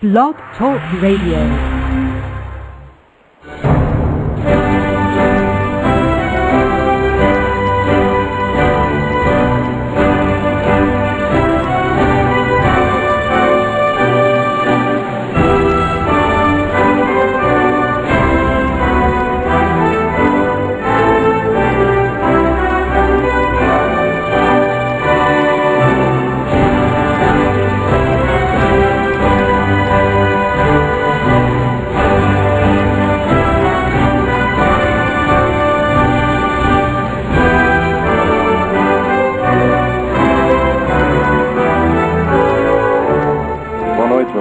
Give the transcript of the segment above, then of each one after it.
Blog Talk Radio.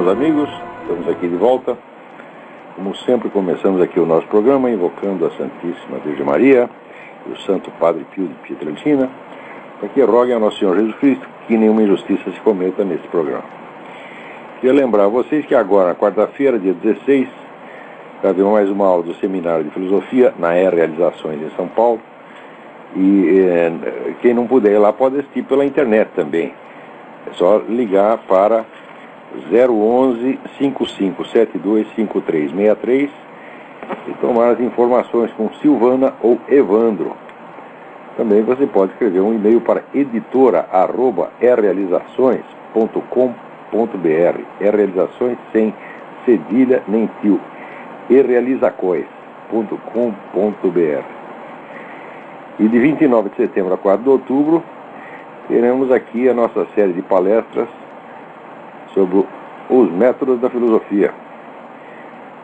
Amigos, estamos aqui de volta. Como sempre, começamos aqui o nosso programa invocando a Santíssima Virgem Maria e o Santo Padre Pio de Pietrelcina, para que roguem ao nosso Senhor Jesus Cristo que nenhuma injustiça se cometa nesse programa. Queria lembrar a vocês que agora, na quarta-feira, dia 16, vai haver mais uma aula do Seminário de Filosofia na Realizações em São Paulo. E quem não puder ir lá pode assistir pela internet também. É só ligar para 011 5572 5363 e tomar as informações com Silvana ou Evandro. Também você pode escrever um e-mail para editora@realizações.com.br. Realizações sem cedilha nem tio. realizações.com.br. E de 29 de setembro a 4 de outubro teremos aqui a nossa série de palestras sobre os métodos da filosofia.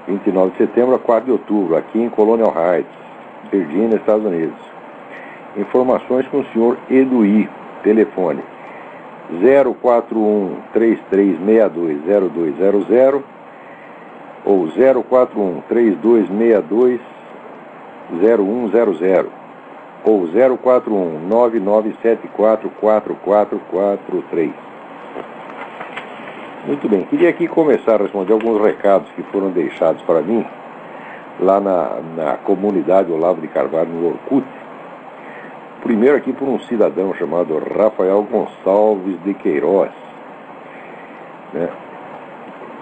29 de setembro a 4 de outubro, aqui em Colonial Heights, Virgínia, Estados Unidos. Informações com o senhor Eduí, telefone 041-3362-0200 ou 041-3262-0100 ou 041-9974-4443. Muito bem, queria aqui começar a responder alguns recados que foram deixados para mim lá na comunidade Olavo de Carvalho, no Orkut. Primeiro aqui por um cidadão chamado Rafael Gonçalves de Queiroz.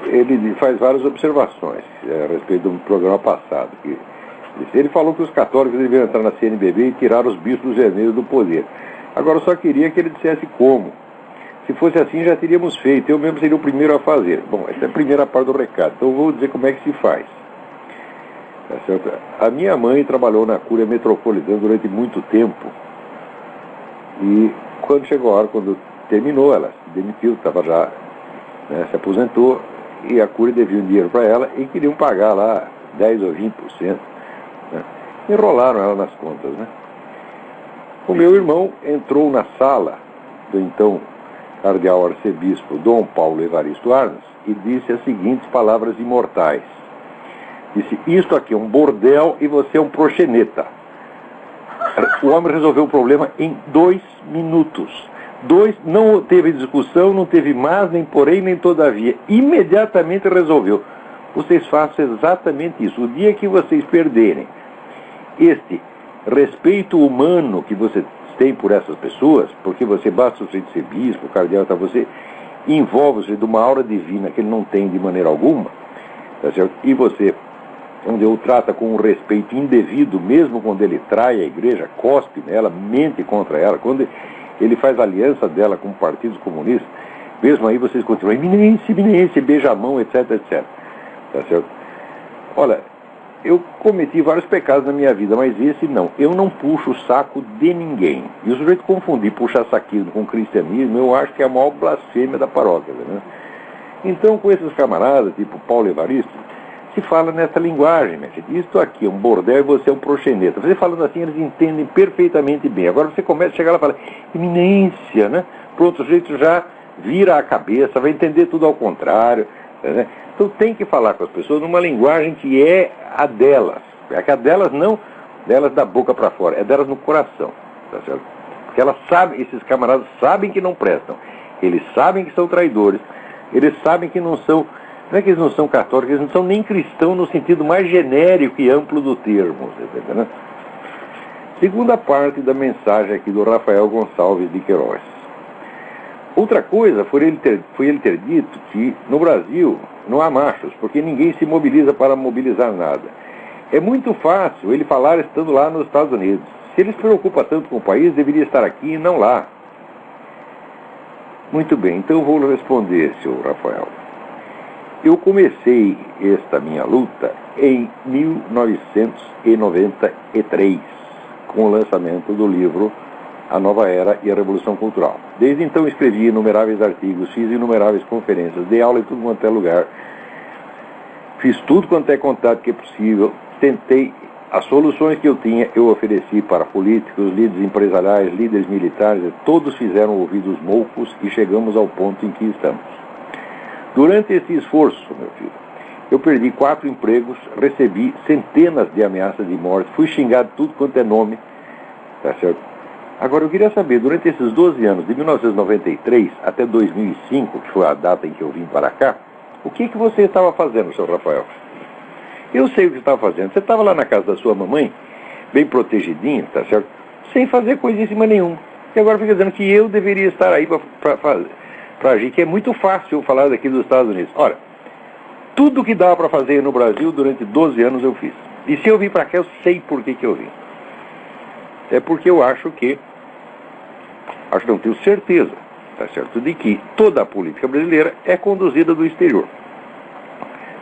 Ele faz várias observações a respeito do programa passado. Ele falou que os católicos deveriam entrar na CNBB e tirar os bispos vermelhos do poder. Agora eu só queria que ele dissesse como. Se fosse assim, já teríamos feito. Eu mesmo seria o primeiro a fazer. Bom, essa é a primeira parte do recado. Então eu vou dizer como é que se faz. Tá certo? A minha mãe trabalhou na Cúria Metropolitana durante muito tempo. E quando chegou a hora, quando terminou, ela se demitiu, estava já, se aposentou, e a Cúria devia um dinheiro para ela e queriam pagar lá 10 ou 20%. Enrolaram ela nas contas. O meu irmão entrou na sala do então cardeal arcebispo Dom Paulo Evaristo Arnes e disse as seguintes palavras imortais. Disse: isto aqui é um bordel e você é um proxeneta. O homem resolveu o problema em 2 minutos. Não teve discussão, não teve mais, nem porém, nem todavia. Imediatamente resolveu. Vocês façam exatamente isso. O dia que vocês perderem este respeito humano que você tem por essas pessoas, porque você basta o ser bispo, cardeal, você envolve-se de uma aura divina que ele não tem de maneira alguma, tá certo? E você, onde o trata com um respeito indevido, mesmo quando ele trai a igreja, cospe nela, mente contra ela, quando ele faz aliança dela com partidos comunistas, mesmo aí vocês continuam, eminência, beija-mão, etc, etc. Tá certo? Olha, eu cometi vários pecados na minha vida, mas esse não. Eu não puxo o saco de ninguém. E o sujeito confundir puxar saquismo com cristianismo, eu acho que é a maior blasfêmia da paróquia. Então, com esses camaradas, tipo Paulo Evaristo, se fala nessa linguagem, minha gente. Isto aqui é um bordel e você é um proxeneta. Você falando assim, eles entendem perfeitamente bem. Agora você começa a chegar lá e fala, eminência, Pronto, o sujeito já vira a cabeça, vai entender tudo ao contrário, Então tem que falar com as pessoas numa linguagem que é a delas. É que a delas não delas da boca para fora, é delas no coração. Tá certo? Porque elas sabem, esses camaradas sabem que não prestam. Eles sabem que são traidores. Eles sabem que não são, não é que eles não são católicos, eles não são nem cristãos no sentido mais genérico e amplo do termo. Tá, Segunda parte da mensagem aqui do Rafael Gonçalves de Queiroz. Outra coisa foi ele ter dito que no Brasil não há machos, porque ninguém se mobiliza para mobilizar nada. É muito fácil ele falar estando lá nos Estados Unidos. Se ele se preocupa tanto com o país, deveria estar aqui e não lá. Muito bem, então eu vou responder, senhor Rafael. Eu comecei esta minha luta em 1993, com o lançamento do livro A Nova Era e a Revolução Cultural. Desde então escrevi inumeráveis artigos, fiz inumeráveis conferências, dei aula em tudo quanto é lugar, fiz tudo quanto é contato que é possível, tentei, as soluções que eu tinha, eu ofereci para políticos, líderes empresariais, líderes militares, todos fizeram ouvidos moucos e chegamos ao ponto em que estamos. Durante esse esforço, meu filho, eu perdi 4 empregos, recebi centenas de ameaças de morte, fui xingado tudo quanto é nome, tá certo? Agora, eu queria saber, durante esses 12 anos, de 1993 até 2005, que foi a data em que eu vim para cá, o que você estava fazendo, senhor Rafael? Eu sei o que você estava fazendo. Você estava lá na casa da sua mamãe, bem protegidinho, tá certo? Sem fazer coisíssima nenhuma. E agora fica dizendo que eu deveria estar aí para agir, que é muito fácil eu falar daqui dos Estados Unidos. Olha, tudo que dava para fazer no Brasil durante 12 anos eu fiz. E se eu vim para cá, eu sei por que eu vim. É porque eu acho não tenho certeza, tá certo, de que toda a política brasileira é conduzida do exterior.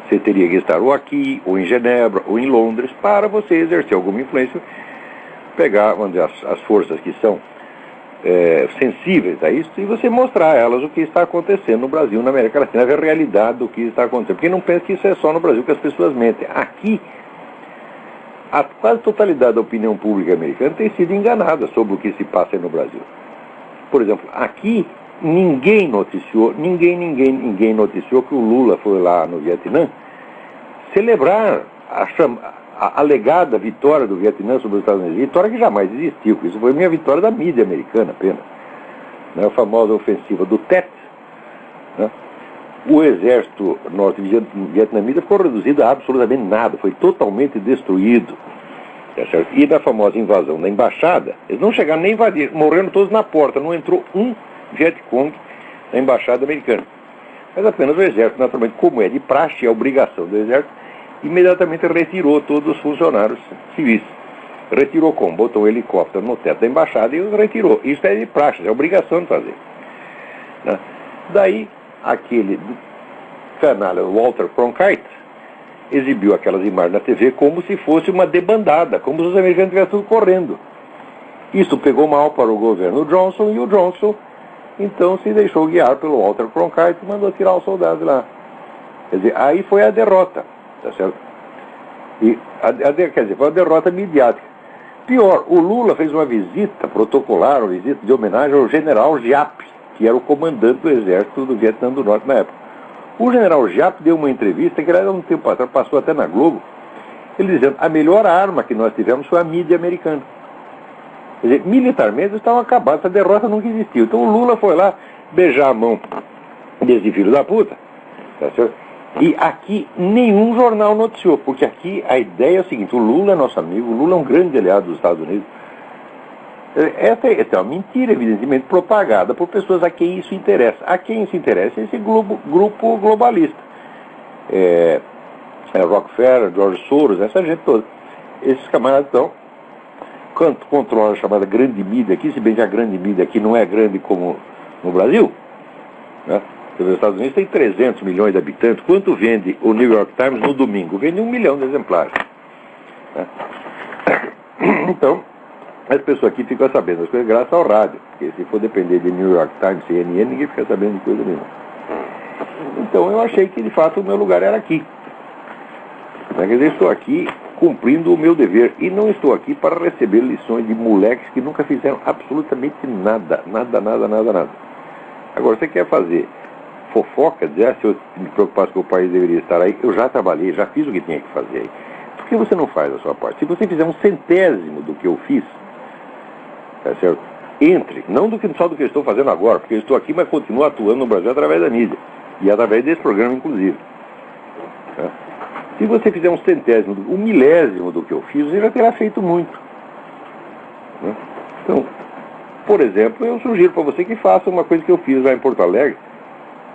Você teria que estar ou aqui, ou em Genebra, ou em Londres, para você exercer alguma influência, pegar, vamos dizer, as forças que são sensíveis a isso, e você mostrar a elas o que está acontecendo no Brasil, na América Latina, a realidade do que está acontecendo. Porque não pense que isso é só no Brasil que as pessoas mentem. Aqui, a quase totalidade da opinião pública americana tem sido enganada sobre o que se passa no Brasil. Por exemplo, aqui ninguém noticiou que o Lula foi lá no Vietnã celebrar a alegada vitória do Vietnã sobre os Estados Unidos, vitória que jamais existiu. Isso foi minha vitória da mídia americana apenas. Né? A famosa ofensiva do Tet. Né? O exército norte-vietnamita ficou reduzido a absolutamente nada, foi totalmente destruído. Tá certo? E da famosa invasão da embaixada, eles não chegaram nem a invadir, morreram todos na porta, não entrou um Vietcong na embaixada americana. Mas apenas o exército, naturalmente, como é de praxe, é obrigação do exército, imediatamente retirou todos os funcionários civis. Retirou como? Botou um helicóptero no teto da embaixada e os retirou. Isso é de praxe, é obrigação de fazer. Né? Daí, aquele canalha Walter Cronkite exibiu aquelas imagens na TV como se fosse uma debandada, como se os americanos estivessem tudo correndo. Isso pegou mal para o governo Johnson, e o Johnson, então, se deixou guiar pelo Walter Cronkite e mandou tirar os soldados lá. Quer dizer, aí foi a derrota, tá certo? E, quer dizer, foi uma derrota midiática. Pior, o Lula fez uma visita protocolar, uma visita de homenagem ao general Giap, que era o comandante do exército do Vietnã do Norte na época. O general Giap deu uma entrevista que, era um tempo atrás, passou até na Globo, ele dizendo, a melhor arma que nós tivemos foi a mídia americana. Quer dizer, militarmente eles estavam acabados, essa derrota nunca existiu. Então o Lula foi lá beijar a mão desse filho da puta, tá certo? E aqui nenhum jornal noticiou, porque aqui a ideia é o seguinte, o Lula é nosso amigo, o Lula é um grande aliado dos Estados Unidos. Essa é uma mentira, evidentemente, propagada por pessoas a quem isso interessa. A quem isso interessa é esse grupo globalista. Rockefeller, George Soros, essa gente toda. Esses camaradas estão controlam a chamada grande mídia aqui, se bem que a grande mídia aqui não é grande como no Brasil. Né? Os Estados Unidos tem 300 milhões de habitantes. Quanto vende o New York Times no domingo? Vende 1 milhão de exemplares. Né? Então, as pessoas aqui ficam sabendo das coisas graças ao rádio, porque se for depender de New York Times, CNN, ninguém fica sabendo de coisa nenhuma. Então eu achei que de fato o meu lugar era aqui. Quer dizer, estou aqui cumprindo o meu dever e não estou aqui para receber lições de moleques que nunca fizeram absolutamente nada. Agora, você quer fazer fofoca, dizer, se eu me preocupasse que o país deveria estar aí, eu já trabalhei, já fiz o que tinha que fazer aí. Por que você não faz a sua parte? Se você fizer 1/100º do que eu fiz, tá certo? Só do que eu estou fazendo agora, porque eu estou aqui, mas continuo atuando no Brasil através da mídia. E através desse programa, inclusive. Tá? Se você fizer 1/100º, 1/1000º do que eu fiz, você já terá feito muito. Né? Então, por exemplo, eu sugiro para você que faça uma coisa que eu fiz lá em Porto Alegre.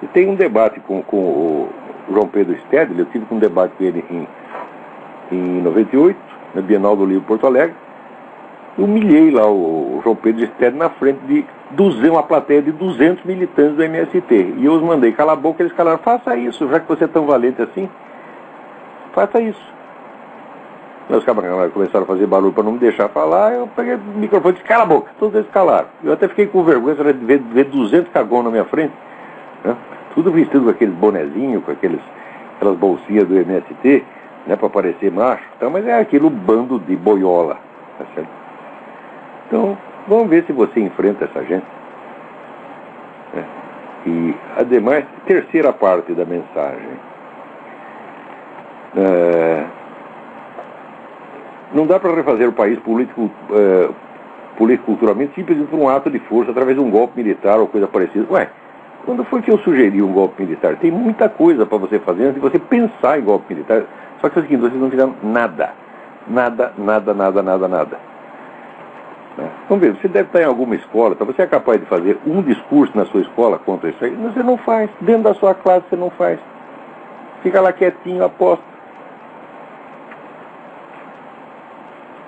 E tem um debate com João Pedro Stedley, eu tive um debate com ele em 98, na Bienal do Livro Porto Alegre. Eu humilhei lá o João Pedro Stedley na frente de uma plateia de 200 militantes do MST. E eu os mandei calar a boca, eles calaram. Faça isso, já que você é tão valente assim, faça isso. Meus camaradas começaram a fazer barulho para não me deixar falar, eu peguei o microfone e disse, cala a boca, todos eles calaram. Eu até fiquei com vergonha de ver 200 cagões na minha frente, né? Tudo vestido com aqueles bonezinhos, com aquelas bolsinhas do MST, né, para parecer macho. Então, mas é aquilo bando de boiola, tá certo? Então, vamos ver se você enfrenta essa gente. Né? E, ademais, terceira parte da mensagem. Não dá para refazer o país político-culturalmente simplesmente por um ato de força através de um golpe militar ou coisa parecida. Ué, quando foi que eu sugeri um golpe militar? Tem muita coisa para você fazer antes de você pensar em golpe militar. Só que é o seguinte, vocês não fizeram nada. Nada. Né? Vamos ver, você deve estar em alguma escola, então você é capaz de fazer um discurso na sua escola contra isso aí? Você não faz. Dentro da sua classe você não faz. Fica lá quietinho, aposta.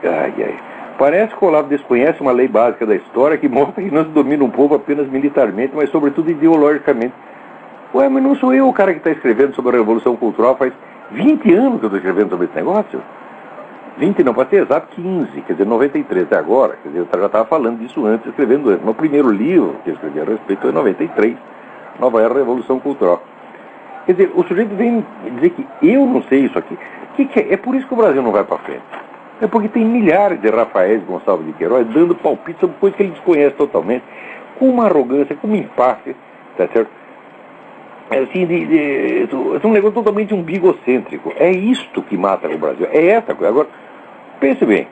Ai. Parece que o Olavo desconhece uma lei básica da história que mostra que não se domina um povo apenas militarmente, mas sobretudo ideologicamente. Ué, mas não sou eu o cara que está escrevendo sobre a Revolução Cultural, faz 20 anos que eu estou escrevendo sobre esse negócio. 20 não, para ser exato, 15, quer dizer, 93 até agora. Quer dizer, eu já estava falando disso antes, escrevendo antes. Meu primeiro livro que eu escrevi a respeito foi em 93, Nova Era Revolução Cultural. Quer dizer, o sujeito vem dizer que eu não sei isso aqui. Que é? É por isso que o Brasil não vai para frente. É porque tem milhares de Rafaéis Gonçalves de Queiroz dando palpite sobre coisas que ele desconhece totalmente, com uma arrogância, com uma empáfia, tá certo? É assim, é um negócio totalmente umbigocêntrico. É isto que mata o Brasil. É essa coisa. Agora, pense bem.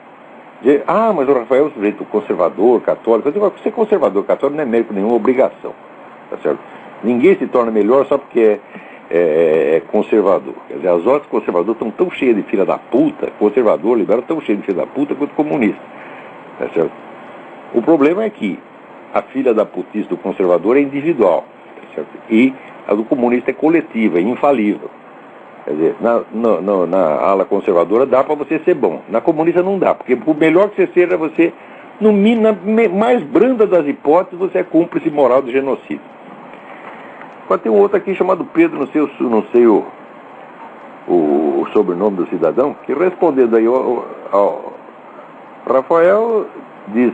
Mas o Rafael é um sujeito conservador, católico. Eu digo, ser conservador, católico não é mérito nenhuma, obrigação. Tá certo? Ninguém se torna melhor só porque é conservador. Quer dizer, as ordens conservadoras estão tão cheias de filha da puta, conservador, liberal, tão cheias de filha da puta quanto comunista. Tá certo? O problema é que a filha da putice do conservador é individual. Tá certo? E a do comunista é coletiva, é infalível. Quer dizer, na ala conservadora dá para você ser bom. Na comunista não dá, porque por melhor que você seja, você, no mínimo, na mais branda das hipóteses, você é cúmplice moral de genocídio. Agora tem um outro aqui chamado Pedro, não sei o sobrenome do cidadão, que respondendo aí ao Rafael, diz: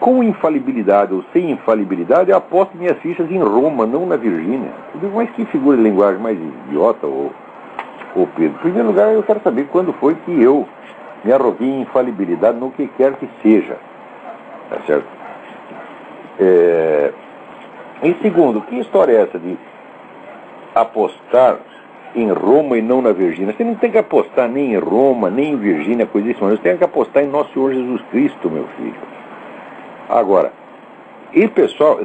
com infalibilidade ou sem infalibilidade, eu aposto minhas fichas em Roma, não na Virgínia. Eu digo, mas que figura de linguagem mais idiota, ô Pedro? Em primeiro lugar, eu quero saber quando foi que eu me arroguei em infalibilidade no que quer que seja. Tá certo? Em segundo, que história é essa de apostar em Roma e não na Virgínia? Você não tem que apostar nem em Roma, nem em Virgínia, coisa disso, você tem que apostar em Nosso Senhor Jesus Cristo, meu filho. Agora, e pessoal,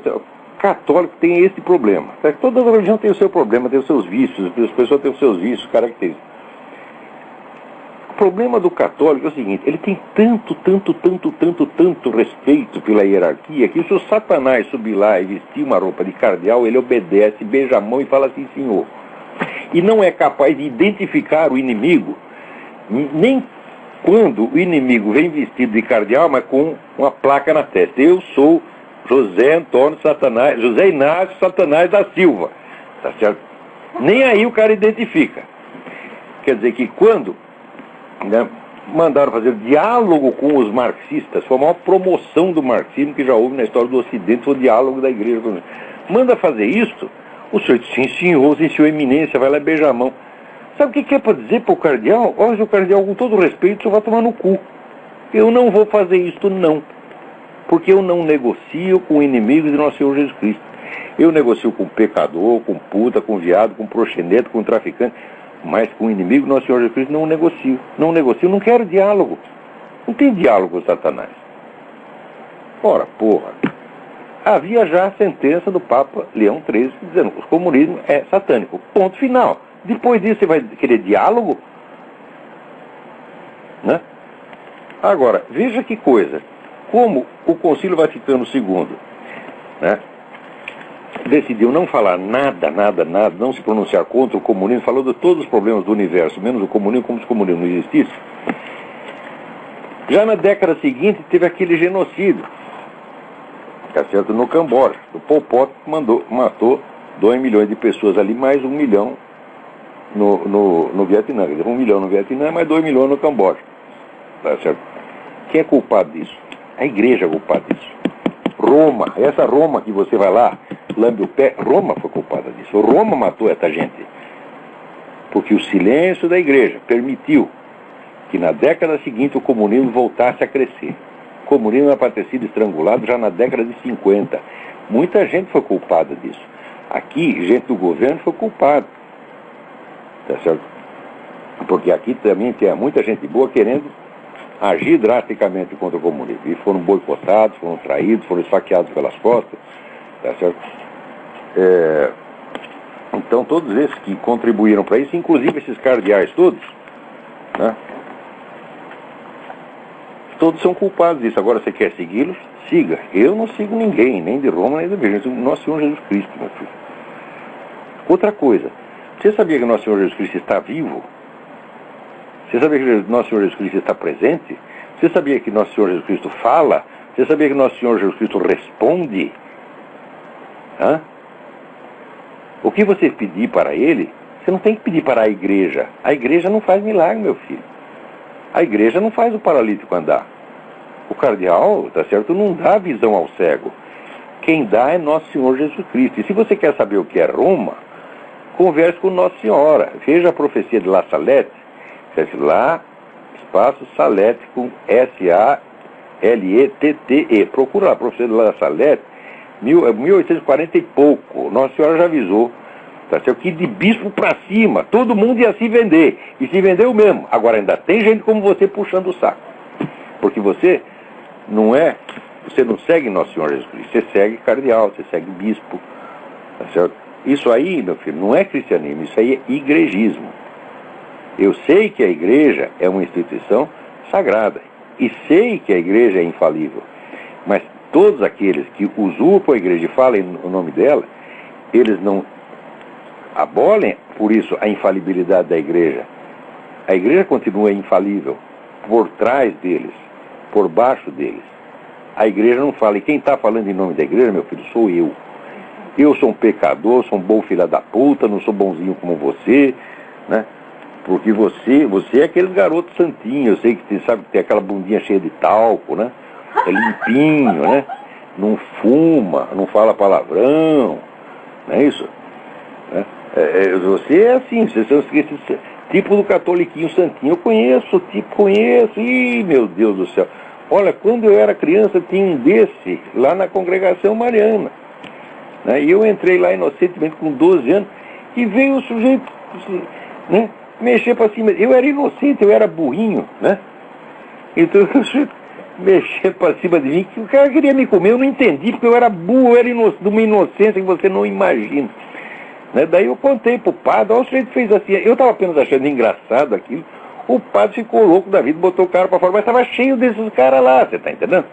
católico tem esse problema. Toda religião tem o seu problema, tem os seus vícios, as pessoas têm os seus vícios característicos. O problema do católico é o seguinte: ele tem tanto respeito pela hierarquia, que se o Satanás subir lá e vestir uma roupa de cardeal, ele obedece, beija a mão e fala assim, senhor. E não é capaz de identificar o inimigo, nem quando o inimigo vem vestido de cardeal, mas com uma placa na testa. Eu sou José Inácio Satanás da Silva. Tá certo? Nem aí o cara identifica. Quer dizer que quando mandaram fazer diálogo com os marxistas, foi a maior promoção do marxismo que já houve na história do Ocidente, foi o diálogo da igreja. Manda fazer isso, o senhor diz, sim senhor eminência, vai lá e beija a mão. Sabe o que é para dizer para o cardeal? Olha, o cardeal, com todo respeito, o senhor vai tomar no cu. Eu não vou fazer isto, não. Porque eu não negocio com inimigos de Nosso Senhor Jesus Cristo. Eu negocio com pecador, com puta, com viado, com proxeneta, com traficante. Mas com o inimigo, Nosso Senhor Jesus Cristo, não negocio. Não negocio, não quero diálogo. Não tem diálogo com Satanás. Ora, porra. Havia já a sentença do Papa Leão XIII dizendo que o comunismo é satânico. Ponto final. Depois disso você vai querer diálogo? Né? Agora, veja que coisa. Como o Concílio Vaticano II, né, decidiu não falar nada, não se pronunciar contra o comunismo, falou de todos os problemas do universo, menos o comunismo, como se o comunismo não existisse. Já na década seguinte teve aquele genocídio, tá certo, no Camboja. O Pol Pot matou 2 milhões de pessoas ali, mais 1 milhão no Vietnã. Quer dizer, 1 milhão no Vietnã, mais 2 milhões no Camboja. Tá certo? Quem é culpado disso? A igreja é culpada disso. Roma, essa Roma que você vai lá, lambe o pé, Roma foi culpada disso. Roma matou essa gente. Porque o silêncio da igreja permitiu que na década seguinte o comunismo voltasse a crescer. O comunismo era para ter sido estrangulado já na década de 50. Muita gente foi culpada disso. Aqui, gente do governo foi culpada. Tá certo? Porque aqui também tem muita gente boa querendo agir drasticamente contra o comunismo. E foram boicotados, foram traídos, foram esfaqueados pelas costas. Tá certo? Então todos esses que contribuíram para isso, inclusive esses cardeais todos, né? Todos são culpados disso. Agora você quer segui-los? Siga. Eu não sigo ninguém, nem de Roma, nem da Igreja. Nosso Senhor Jesus Cristo, meu filho. Outra coisa. Você sabia que Nosso Senhor Jesus Cristo está vivo? Você sabia que Nosso Senhor Jesus Cristo está presente? Você sabia que Nosso Senhor Jesus Cristo fala? Você sabia que Nosso Senhor Jesus Cristo responde? Hã? O que você pedir para Ele, você não tem que pedir para a igreja. A igreja não faz milagre, meu filho. A igreja não faz o paralítico andar. O cardeal, tá certo, não dá visão ao cego. Quem dá é Nosso Senhor Jesus Cristo. E se você quer saber o que é Roma, converse com Nossa Senhora. Veja a profecia de La Salette. Lá, espaço Salette com S-A-L-E-T-T-E. Procura lá a profecia de La Salette, 1840 e pouco. Nossa Senhora já avisou. Tá certo? Que de bispo para cima, todo mundo ia se vender. E se vendeu mesmo. Agora ainda tem gente como você puxando o saco. Porque você não segue Nosso Senhor Jesus Cristo. Você segue cardeal, você segue bispo. Tá certo? Isso aí, meu filho, não é cristianismo, isso aí é igrejismo. Eu sei que a igreja é uma instituição sagrada. E sei que a igreja é infalível. Mas todos aqueles que usurpam a igreja e falam o nome dela, eles não abolem, por isso, a infalibilidade da igreja. A igreja continua infalível por trás deles, por baixo deles. A igreja não fala. E quem está falando em nome da igreja, meu filho, sou eu. Eu sou um pecador, sou um bom filho da puta, não sou bonzinho como você, né? Porque você é aquele garoto santinho, eu sei que você sabe que tem aquela bundinha cheia de talco, né? É limpinho, né? Não fuma, não fala palavrão, não é isso? Né? Você é assim, você é esse tipo do catoliquinho santinho. Eu conheço, ih, meu Deus do céu. Olha, quando eu era criança tinha um desse lá na congregação mariana, né? E eu entrei lá inocentemente com 12 anos e veio o sujeito, né, mexer para cima. Eu era inocente, eu era burrinho, né? Então o sujeito mexer para cima de mim, que o cara queria me comer, eu não entendi, porque eu era burro, eu era de uma inocência que você não imagina. Né? Daí eu contei pro padre, o sujeito fez assim, eu estava apenas achando engraçado aquilo, o padre ficou louco da vida, botou o cara para fora, mas estava cheio desses caras lá, você está entendendo?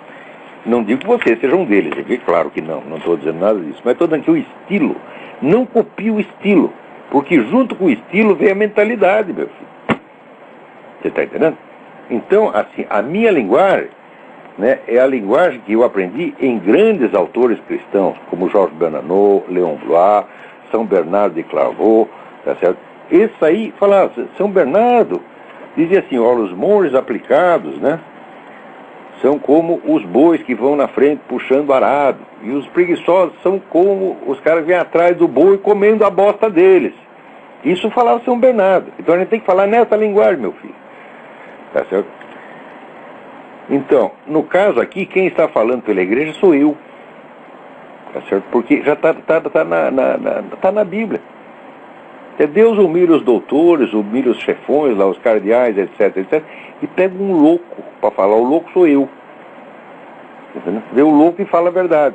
Não digo que você seja um deles, claro que não estou dizendo nada disso, mas estou dizendo que o estilo, não copie o estilo, porque junto com o estilo vem a mentalidade, meu filho. Você está entendendo? Então, assim, a minha linguagem, né, é a linguagem que eu aprendi em grandes autores cristãos, como Georges Bernanos, Leon Blois, São Bernardo de Clairvaux, tá certo? Esse aí, falava, São Bernardo, dizia assim, olha, os monges aplicados, né, são como os bois que vão na frente puxando arado, e os preguiçosos são como os caras que vêm atrás do boi comendo a bosta deles. Isso falava São Bernardo. Então a gente tem que falar nessa linguagem, meu filho. Tá certo? Então, no caso aqui, quem está falando pela igreja sou eu. Tá certo? Porque já tá na Bíblia. Deus humilha os doutores, humilha os chefões, lá, os cardeais, etc. E pega um louco para falar. O louco sou eu. Entendeu? Vê o louco e fala a verdade.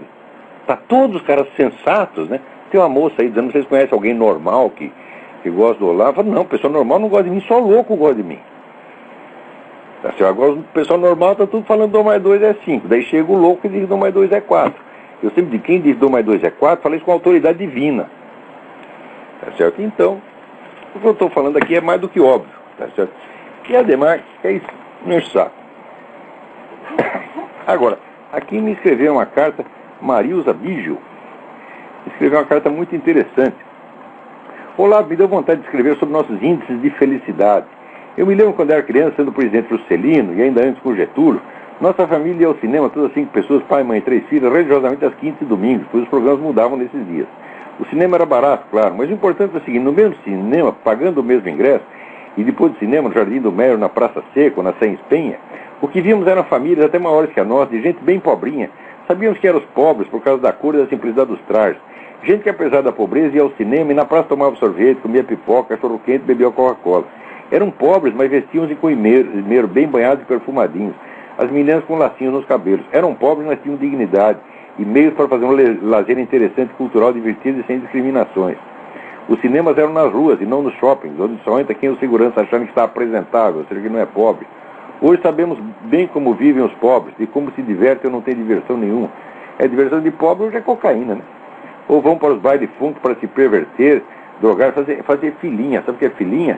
Tá todos os caras sensatos, né? Tem uma moça aí dizendo, vocês conhecem alguém normal que gosta do Olavo? Falo, não, pessoa normal não gosta de mim, só louco gosta de mim. Tá certo? Agora o pessoal normal tá tudo falando 2 mais 2 é 5. Daí chega o louco e diz 2 mais 2 é 4. Eu sempre digo, quem diz 2 mais 2 é 4, falei isso com autoridade divina. Tá certo? Então, o que eu estou falando aqui é mais do que óbvio. Tá certo? E ademais, é isso, não enche o saco. Agora, aqui me escreveu uma carta, Marilza Biggio, escreveu uma carta muito interessante. Olá, me deu vontade de escrever sobre nossos índices de felicidade. Eu me lembro quando era criança, sendo presidente Juscelino, e ainda antes com Getúlio, nossa família ia ao cinema, todas 5 pessoas, pai, mãe, 3 filhos, religiosamente às quintas e domingos, pois os programas mudavam nesses dias. O cinema era barato, claro, mas o importante é o seguinte, no mesmo cinema, pagando o mesmo ingresso, e depois do cinema, no Jardim do Mero, na Praça Seca, ou na Sem Penha, o que víamos eram famílias até maiores que a nossa, de gente bem pobrinha. Sabíamos que eram os pobres por causa da cor e da simplicidade dos trajes. Gente que, apesar da pobreza, ia ao cinema e na praça tomava sorvete, comia pipoca, cachorro quente, bebia Coca-Cola. Eram pobres, mas vestiam-se com esmero, bem banhados e perfumadinhos. As meninas com lacinhos nos cabelos. Eram pobres, mas tinham dignidade e meios para fazer um lazer interessante, cultural, divertido e sem discriminações. Os cinemas eram nas ruas e não nos shoppings, onde só entra quem os seguranças achando que está apresentável, ou seja, que não é pobre. Hoje sabemos bem como vivem os pobres e como se divertem ou não tem diversão nenhuma. A diversão de pobre hoje é cocaína, né? Ou vão para os bailes funk para se perverter, drogar, fazer filhinha. Sabe o que é filhinha?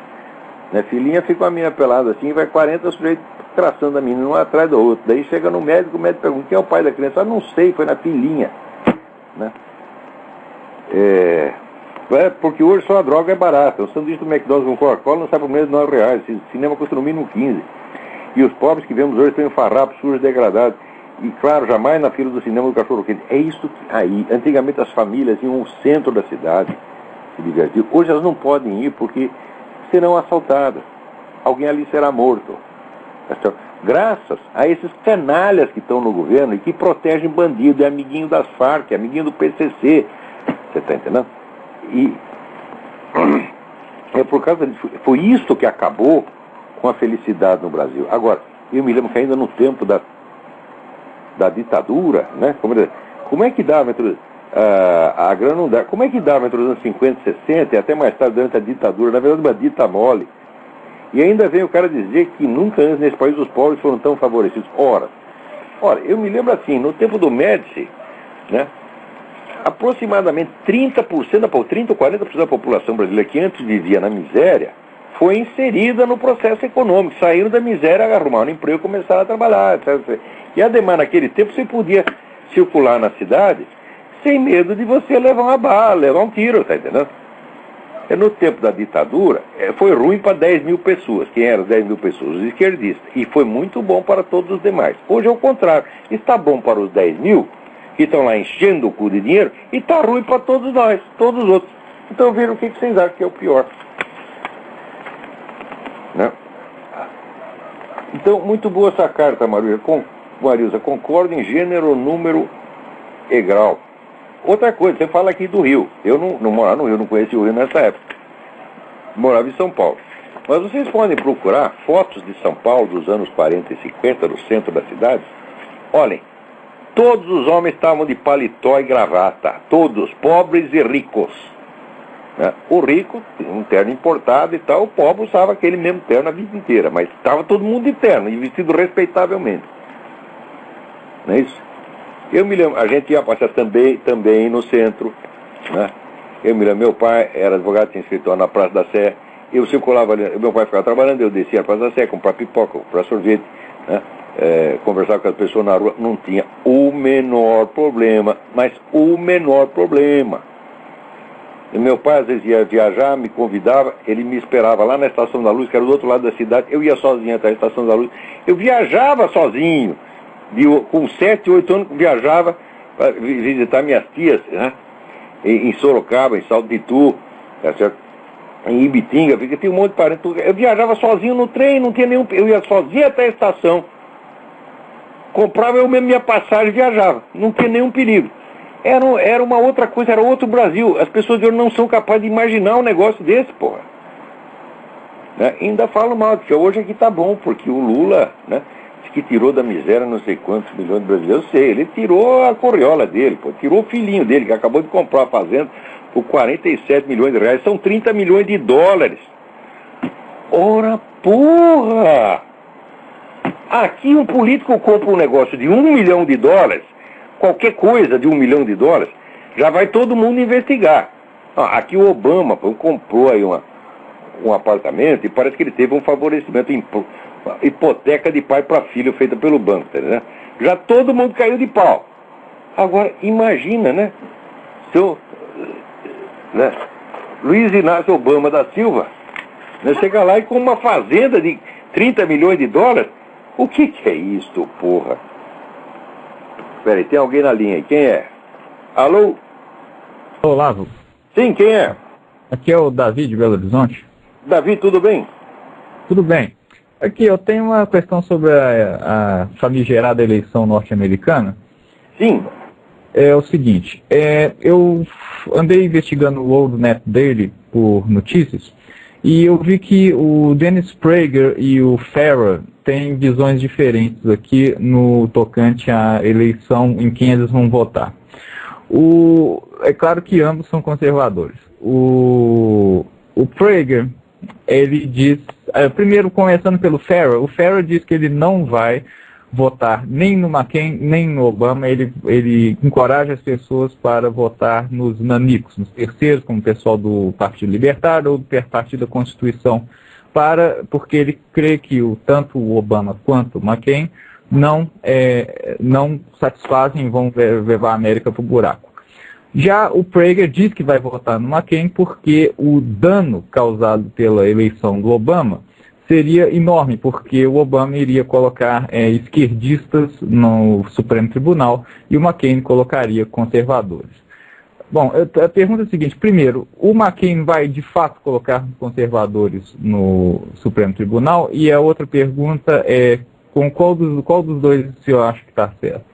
Né? Filhinha fica uma menina pelada assim, vai 40 sujeitos traçando a menina um atrás do outro. Daí chega no médico, o médico pergunta, quem é o pai da criança? Ah, não sei, foi na filhinha. Né? Porque hoje só a droga é barata. O sanduíche do McDonald's com Coca-Cola não sai por menos de R$9. O cinema custa no mínimo 15. E os pobres que vemos hoje estão em farrapos, sujos, degradados. E, claro, jamais na fila do cinema do cachorro-quente. É isso que aí. Antigamente as famílias iam ao centro da cidade se divertir. Hoje elas não podem ir porque serão assaltadas. Alguém ali será morto. Graças a esses canalhas que estão no governo e que protegem bandido, é amiguinho das Farc, é amiguinho do PCC. Você está entendendo? E é por causa disso. Foi isso que acabou com a felicidade no Brasil. Agora, eu me lembro que ainda no tempo da ditadura, né? Como é que dava entre a grana não dá? Como é que dava entre os anos 50 e 60 e até mais tarde durante a ditadura? Na verdade, uma dita mole. E ainda vem o cara dizer que nunca antes nesse país os pobres foram tão favorecidos. Ora, eu me lembro assim, no tempo do Médici, né? Aproximadamente 30% ou 40% da população brasileira que antes vivia na miséria foi inserida no processo econômico, saíram da miséria, arrumaram um emprego e começaram a trabalhar, etc. E ademais, naquele tempo, você podia circular na cidade sem medo de você levar uma bala, levar um tiro, tá entendendo? No tempo da ditadura, foi ruim para 10 mil pessoas. Quem eram 10 mil pessoas? Os esquerdistas. E foi muito bom para todos os demais. Hoje é o contrário. Está bom para os 10 mil, que estão lá enchendo o cu de dinheiro, e está ruim para todos nós, todos os outros. Então viram o que vocês acham que é o pior. Né? Então, muito boa essa carta, Marilza. Concordo em gênero, número e grau. Outra coisa, você fala aqui do Rio. Eu não morava no Rio, não conheci o Rio nessa época. Morava em São Paulo. Mas vocês podem procurar fotos de São Paulo dos anos 40 e 50, no centro da cidade. Olhem, todos os homens estavam de paletó e gravata. Todos, pobres e ricos. Né? O rico, um terno importado e tal, o pobre usava aquele mesmo terno a vida inteira. Mas estava todo mundo de terno e vestido respeitavelmente. Não é isso? Eu me lembro, a gente ia passear também no centro, né? Eu me lembro, meu pai era advogado, tinha escritório na Praça da Sé, eu circulava ali, meu pai ficava trabalhando, eu descia na Praça da Sé, comprar pipoca, comprar sorvete, né? Conversar com as pessoas na rua, não tinha o menor problema, mas o menor problema. E meu pai às vezes ia viajar, me convidava, ele me esperava lá na Estação da Luz, que era do outro lado da cidade, eu ia sozinho até a Estação da Luz, eu viajava sozinho. Com 7, 8 anos viajava para visitar minhas tias, né? Em Sorocaba, em Salto de Itu, tá certo? Em Ibitinga, porque tinha um monte de parentes. Eu viajava sozinho no trem, não tinha nenhum. Eu ia sozinho até a estação, comprava eu mesmo minha passagem e viajava, não tinha nenhum perigo. Era uma outra coisa, era outro Brasil. As pessoas de hoje não são capazes de imaginar um negócio desse, porra. Né? Ainda falam mal, porque hoje aqui tá bom, porque o Lula, né? Que tirou da miséria não sei quantos milhões de brasileiros, eu sei, ele tirou a corriola dele, pô, tirou o filhinho dele, que acabou de comprar a fazenda por 47 milhões de reais, são 30 milhões de dólares. Ora, porra! Aqui um político compra um negócio de 1 milhão de dólares, qualquer coisa de $1 milhão, já vai todo mundo investigar. Aqui o Obama comprou aí um apartamento e parece que ele teve um favorecimento, hipoteca de pai para filho feita pelo banco, tá, né? Já todo mundo caiu de pau. Agora, imagina, né? Né? Luiz Inácio Obama da Silva, né, chega lá e com uma fazenda de $30 milhões. O que é isto, porra? Peraí, tem alguém na linha aí. Quem é? Alô? Olavo. Sim, quem é? Aqui é o Davi de Belo Horizonte. Davi, tudo bem? Tudo bem. Aqui, eu tenho uma questão sobre a famigerada eleição norte-americana. Sim. É o seguinte, eu andei investigando o World Net Daily por notícias e eu vi que o Dennis Prager e o Farah têm visões diferentes aqui no tocante à eleição em quem eles vão votar. É claro que ambos são conservadores. O Prager, ele diz, primeiro começando pelo Farah, o Farah diz que ele não vai votar nem no McCain, nem no Obama. Ele encoraja as pessoas para votar nos nanicos, nos terceiros, como o pessoal do Partido Libertário ou do Partido da Constituição, porque ele crê que tanto o Obama quanto o McCain não satisfazem e vão levar a América para o buraco. Já o Prager diz que vai votar no McCain porque o dano causado pela eleição do Obama seria enorme, porque o Obama iria colocar esquerdistas no Supremo Tribunal e o McCain colocaria conservadores. Bom, a pergunta é a seguinte: primeiro, o McCain vai de fato colocar conservadores no Supremo Tribunal? E a outra pergunta é, com qual dos dois o senhor acha que está certo?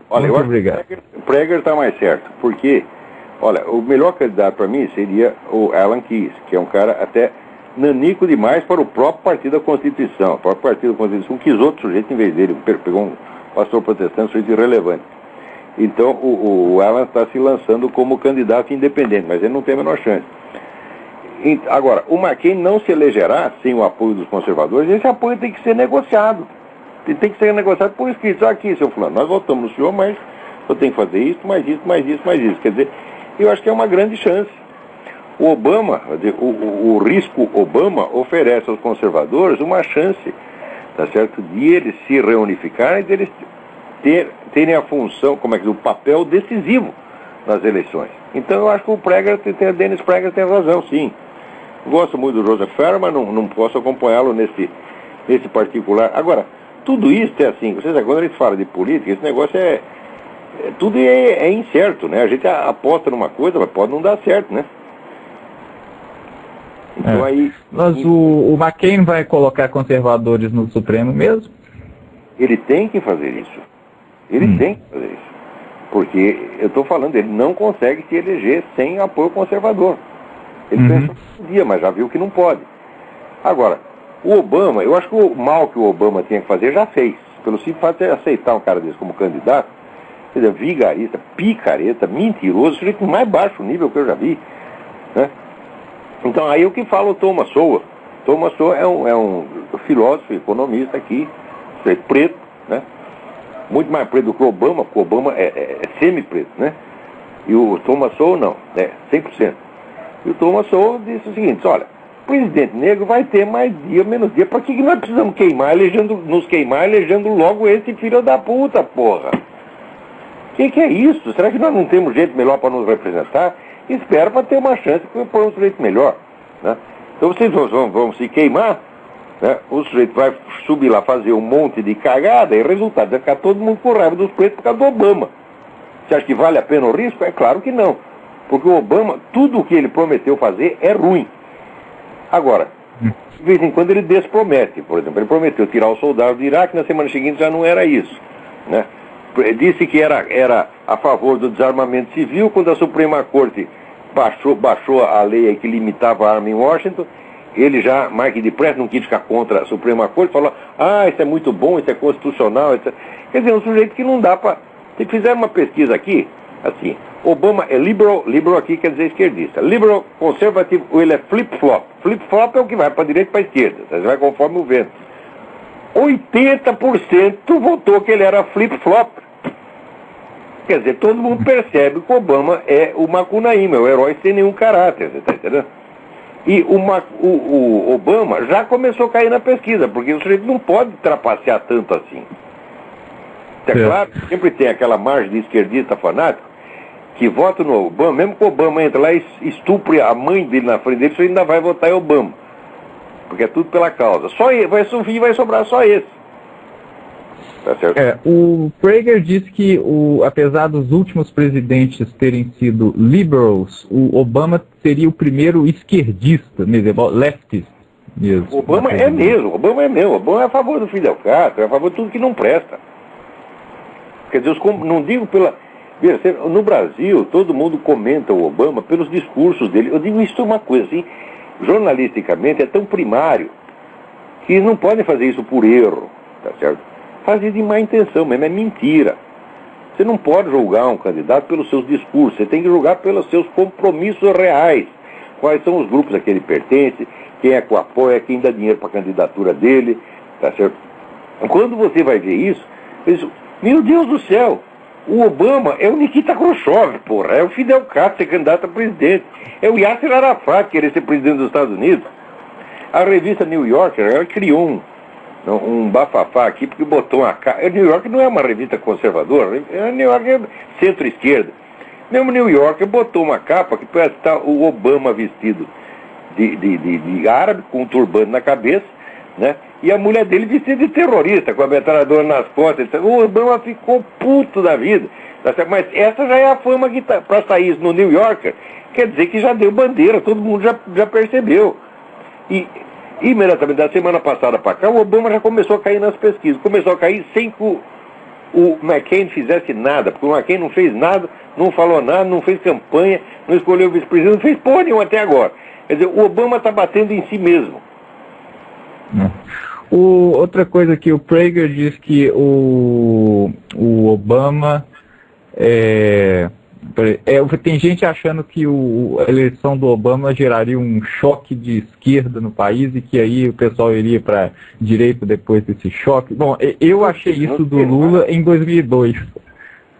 Olha, muito obrigado. O Prager está mais certo, porque, olha, o melhor candidato para mim seria o Alan Keyes, que é um cara até nanico demais para o próprio Partido da Constituição. O próprio Partido da Constituição quis outro sujeito em vez dele, pegou um pastor protestante, um sujeito irrelevante. Então o Alan está se lançando como candidato independente, mas ele não tem a menor chance. Agora, o McCain não se elegerá sem o apoio dos conservadores. Esse apoio tem que ser negociado. Tem que ser negociado por escrito. Aqui, seu fulano, nós votamos no senhor, mas eu tenho que fazer isso, mais isso, mais isso, mais isso. Quer dizer, eu acho que é uma grande chance. O Obama, o risco Obama oferece aos conservadores uma chance, tá certo, de eles se reunificarem, de eles terem a função, o papel decisivo nas eleições. Então eu acho que o Dennis Prager tem razão, sim. Gosto muito do Joseph Farah, mas não posso acompanhá-lo nesse particular. Agora, tudo isso é assim, vocês quando a gente fala de política, esse negócio tudo é incerto, né? A gente aposta numa coisa, mas pode não dar certo, né? Então, mas o McCain vai colocar conservadores no Supremo mesmo? Ele tem que fazer isso. Ele tem que fazer isso. Porque, eu estou falando, ele não consegue se eleger sem apoio conservador. Ele pensou um dia, mas já viu que não pode. Agora, o Obama, eu acho que o mal que o Obama tinha que fazer, já fez. Pelo simples fato de aceitar um cara desse como candidato, quer dizer, vigarista, picareta, mentiroso, sujeito do mais baixo nível que eu já vi, né? Então, aí o que fala o Thomas Sowell? Thomas Sowell é um filósofo, economista aqui, preto, né? Muito mais preto do que o Obama, porque o Obama é semi-preto, né? E o Thomas Sowell não, 100%. E o Thomas Sowell disse o seguinte: olha, o presidente negro vai ter mais dia, menos dia. Para que nós precisamos nos queimar elegendo logo esse filho da puta, porra? Que é isso? Será que nós não temos gente melhor para nos representar? Espera para ter uma chance de pôr um sujeito melhor, né? Então vocês vão se queimar, né? O sujeito vai subir lá, fazer um monte de cagada, e o resultado vai ficar todo mundo com raiva dos pretos por causa do Obama. Você acha que vale a pena o risco? É claro que não. Porque o Obama, tudo o que ele prometeu fazer é ruim. Agora, de vez em quando ele despromete. Por exemplo, ele prometeu tirar os soldados do Iraque, na semana seguinte já não era isso, né? Disse que era a favor do desarmamento civil. Quando a Suprema Corte baixou a lei que limitava a arma em Washington, ele já, Mark DePress, não quis ficar contra a Suprema Corte, falou: isso é muito bom, isso é constitucional, etc. Quer dizer, um sujeito que não dá para... Se fizer uma pesquisa aqui, assim, Obama é liberal aqui quer dizer esquerdista. Liberal, conservativo, ou ele é flip-flop. Flip-flop é o que vai para a direita e para a esquerda, você vai conforme o vento. 80% votou que ele era flip-flop. Quer dizer, todo mundo percebe que o Obama é o Macunaíma, é o herói sem nenhum caráter, você está entendendo? E o Obama já começou a cair na pesquisa, porque o sujeito não pode trapacear tanto assim. É claro, sempre tem aquela margem de esquerdista fanático que vota no Obama, mesmo que o Obama entre lá e estupre a mãe dele na frente dele, você ainda vai votar em Obama. Porque é tudo pela causa. Só ele, vai sobrar só esse. Tá certo? O Prager disse que, apesar dos últimos presidentes terem sido liberals, o Obama seria o primeiro esquerdista, mesmo, leftist mesmo. O Obama é mesmo, Obama é a favor do Fidel Castro, é a favor de tudo que não presta. Quer dizer, não digo pela... No Brasil, todo mundo comenta o Obama pelos discursos dele. Eu digo, isso é uma coisa assim, jornalisticamente é tão primário, que não podem fazer isso por erro, tá certo? Fazer de má intenção mesmo, é mentira. Você não pode julgar um candidato pelos seus discursos, você tem que julgar pelos seus compromissos reais. Quais são os grupos a que ele pertence, quem é que o apoia, quem dá dinheiro para a candidatura dele, tá certo? Quando você vai ver isso, meu Deus do céu, o Obama é o Nikita Khrushchev, porra, é o Fidel Castro ser candidato a presidente, é o Yasser Arafat querer ser presidente dos Estados Unidos. A revista New Yorker, ela criou um bafafá aqui, porque botou uma cara. New York não é uma revista conservadora, New York é centro-esquerda. Mesmo New York botou uma capa que parece estar o Obama vestido de árabe, com um turbante na cabeça, né? E a mulher dele vestida de terrorista, com a metralhadora nas costas. O Obama ficou puto da vida. Mas essa já é a fama que tá, para sair isso no New Yorker, quer dizer que já deu bandeira, todo mundo já percebeu. E imediatamente, da semana passada para cá, o Obama já começou a cair nas pesquisas. Começou a cair sem que o McCain fizesse nada, porque o McCain não fez nada, não falou nada, não fez campanha, não escolheu o vice-presidente, não fez porra nenhuma até agora. Quer dizer, o Obama está batendo em si mesmo. Outra coisa que o Prager diz que o Obama tem gente achando que a eleição do Obama geraria um choque de esquerda no país e que aí o pessoal iria para direita depois desse choque. Bom, eu achei isso do Lula em 2002.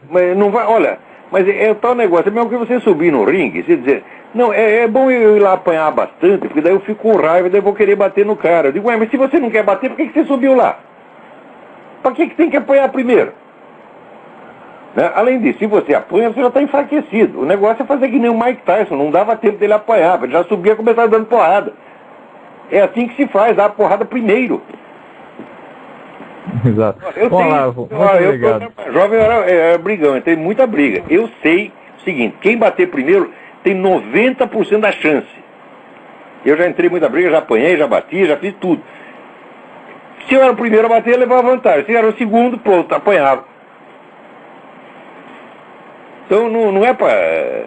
Mas não vai, olha, mas é tal negócio, é mesmo que você subir no ringue, você dizer, não, é bom eu ir lá apanhar bastante, porque daí eu fico com raiva, daí eu vou querer bater no cara. Eu digo, mas se você não quer bater, por que você subiu lá? Para que tem que apanhar primeiro? Né? Além disso, se você apanha, você já está enfraquecido. O negócio é fazer que nem o Mike Tyson, não dava tempo dele apanhar, ele já subia e começava dando porrada. É assim que se faz, dá a porrada primeiro. Exato. Muito obrigado. Jovem era brigão, tem muita briga. Eu sei o seguinte, quem bater primeiro tem 90% da chance. Eu já entrei em muita briga, já apanhei, já bati, já fiz tudo. Se eu era o primeiro a bater, eu levava vantagem. Se eu era o segundo, pronto, apanhava. Então não é para...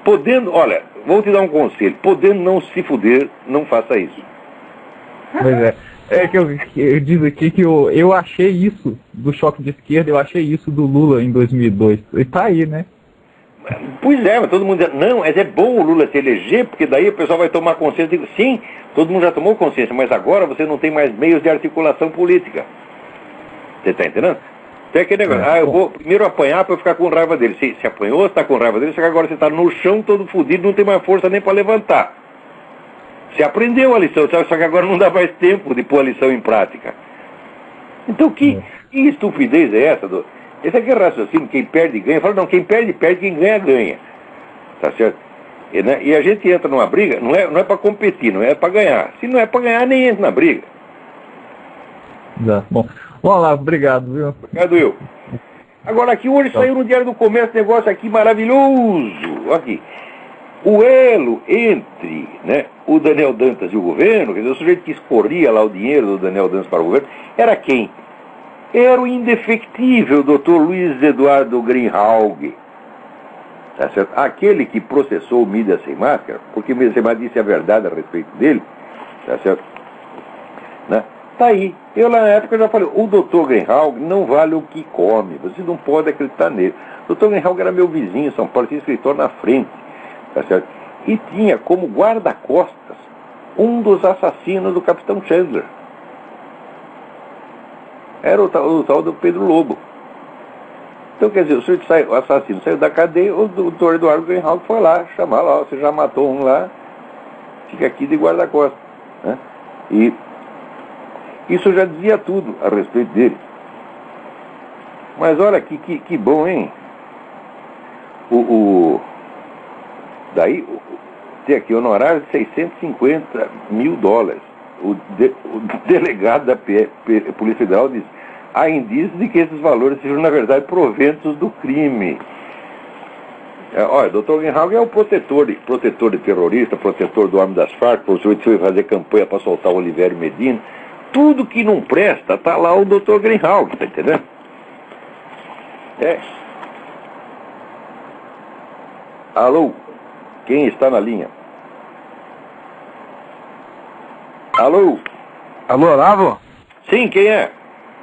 Podendo, olha, vou te dar um conselho. Podendo não se fuder, não faça isso. Pois é. É que eu digo aqui que eu achei isso do choque de esquerda, eu achei isso do Lula em 2002. E tá aí, né? Pois é, mas todo mundo diz, não, mas é bom o Lula se eleger, porque daí o pessoal vai tomar consciência. Eu digo, sim, todo mundo já tomou consciência, mas agora você não tem mais meios de articulação política. Você está entendendo? Tem aquele negócio, eu vou primeiro apanhar para eu ficar com raiva dele. Se apanhou, você está com raiva dele, só que agora você está no chão todo fodido, não tem mais força nem para levantar. Você aprendeu a lição, só que agora não dá mais tempo de pôr a lição em prática. Então que estupidez é essa? Esse aqui é raciocínio, quem perde ganha. Fala, não, quem perde, perde, quem ganha, ganha. Tá certo? E a gente entra numa briga, não é para competir, não é para ganhar. Se não é para ganhar, nem entra na briga. Bom, vamos lá, obrigado, viu? Obrigado, eu. Agora aqui, hoje saiu no Diário do Comércio, negócio aqui maravilhoso. Aqui. O elo entre, né, o Daniel Dantas e o governo, quer dizer, o sujeito que escorria lá o dinheiro do Daniel Dantas para o governo, era quem? Era o indefectível Dr. Luiz Eduardo Greenhalgh, tá certo? Aquele que processou o Mídia Sem Máscara, porque o Mídia Sem Máscara disse a verdade a respeito dele, tá certo? Né? Tá aí. Eu na época já falei, o Dr. Greenhalgh não vale o que come, você não pode acreditar nele. O Dr. Greenhalgh era meu vizinho em São Paulo, tinha escritório na frente, tá certo? E tinha como guarda-costas um dos assassinos do Capitão Chandler. Era o tal do Pedro Lobo. Então, quer dizer, o assassino saiu da cadeia, o doutor Eduardo Greenhalgh foi lá chamar lá, você já matou um lá, fica aqui de guarda-costas, né? E isso já dizia tudo a respeito dele. Mas olha que bom, hein? Daí tem aqui honorário de $650 mil. O delegado da Polícia Federal diz: há indícios de que esses valores sejam, na verdade, proventos do crime. Olha, o Dr. Greenhalgh é o protetor de terrorista, protetor do homem das Farc, professor que foi fazer campanha para soltar o Olivério Medina. Tudo que não presta, tá lá o Dr. Greenhalgh, tá entendendo? Alô? Quem está na linha? Alô? Alô, Olavo? Sim, quem é?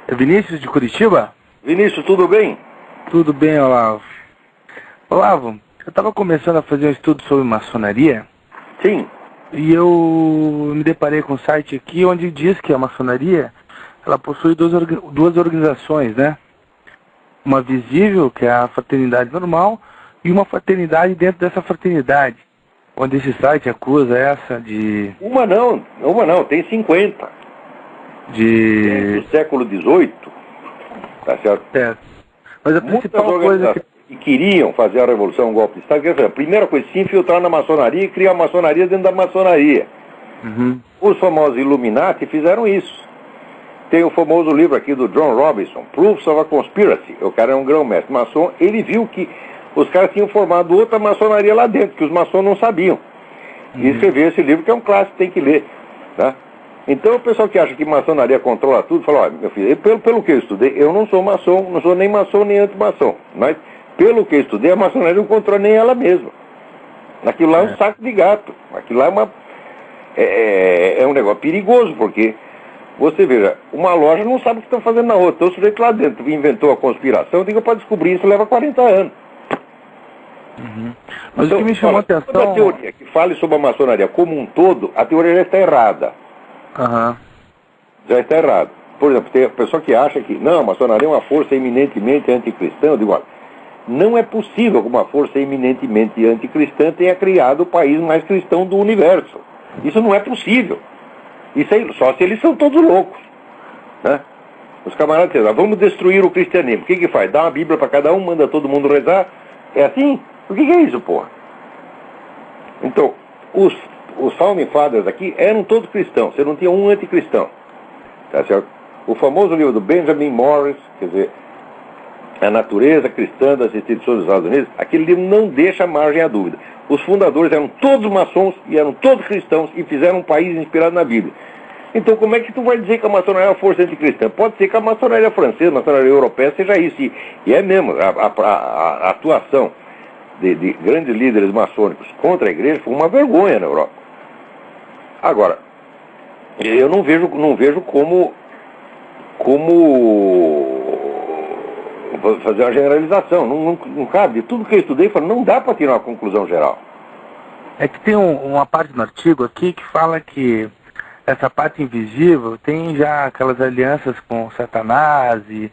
É Vinícius de Curitiba? Vinícius, tudo bem? Tudo bem, Olavo. Olavo, eu estava começando a fazer um estudo sobre maçonaria. Sim. E eu me deparei com um site aqui onde diz que a maçonaria, ela possui duas organizações, né? Uma visível, que é a fraternidade normal, e uma fraternidade dentro dessa fraternidade. Onde esse site acusa essa de... Uma não, tem 50. De... Do século XVIII, tá certo? É. Mas a principal coisa que queriam fazer a revolução, um golpe de Estado, quer dizer, a primeira coisa, se infiltrar na maçonaria e criar a maçonaria dentro da maçonaria. Uhum. Os famosos Illuminati fizeram isso. Tem o famoso livro aqui do John Robinson, Proofs of a Conspiracy. O cara é um grão-mestre maçom, ele viu que os caras tinham formado outra maçonaria lá dentro, que os maçons não sabiam. E escreveu esse livro, que é um clássico, tem que ler. Tá? Então o pessoal que acha que maçonaria controla tudo, fala: olha, meu filho, pelo que eu estudei, eu não sou maçom, não sou nem maçom nem anti-maçom. Mas, pelo que eu estudei, a maçonaria não controla nem ela mesma. Aquilo lá é um saco de gato. Aquilo lá é um negócio perigoso, porque você veja, uma loja não sabe o que está fazendo na outra. Então o sujeito lá dentro inventou a conspiração, diga, para descobrir isso leva 40 anos. Uhum. Mas então, o que me chamou a atenção... Toda a teoria que fale sobre a maçonaria como um todo, a teoria já está errada. Uhum. Já está errada. Por exemplo, tem a pessoa que acha que, não, a maçonaria é uma força eminentemente anticristã. Eu digo, olha, não é possível que uma força eminentemente anticristã tenha criado o país mais cristão do universo. Isso não é possível. Isso aí, só se eles são todos loucos, né? Os camaradas dizem: vamos destruir o cristianismo. O que faz? Dá uma Bíblia para cada um, manda todo mundo rezar. É assim? O que é isso, porra? Então, os Founding Fathers aqui eram todos cristãos. Você não tinha um anticristão. Tá certo? O famoso livro do Benjamin Morris, quer dizer, A Natureza Cristã das Instituições dos Estados Unidos, aquele livro não deixa margem à dúvida. Os fundadores eram todos maçons e eram todos cristãos e fizeram um país inspirado na Bíblia. Então como é que tu vai dizer que a maçonaria é uma força anticristã? Pode ser que a maçonaria francesa, a maçonaria europeia seja isso. E é mesmo, a atuação de grandes líderes maçônicos contra a igreja foi uma vergonha na Europa. Agora, eu não vejo como fazer uma generalização. Não cabe. De tudo que eu estudei, não dá para tirar uma conclusão geral. É que tem uma parte no artigo aqui que fala que essa parte invisível tem já aquelas alianças com Satanás e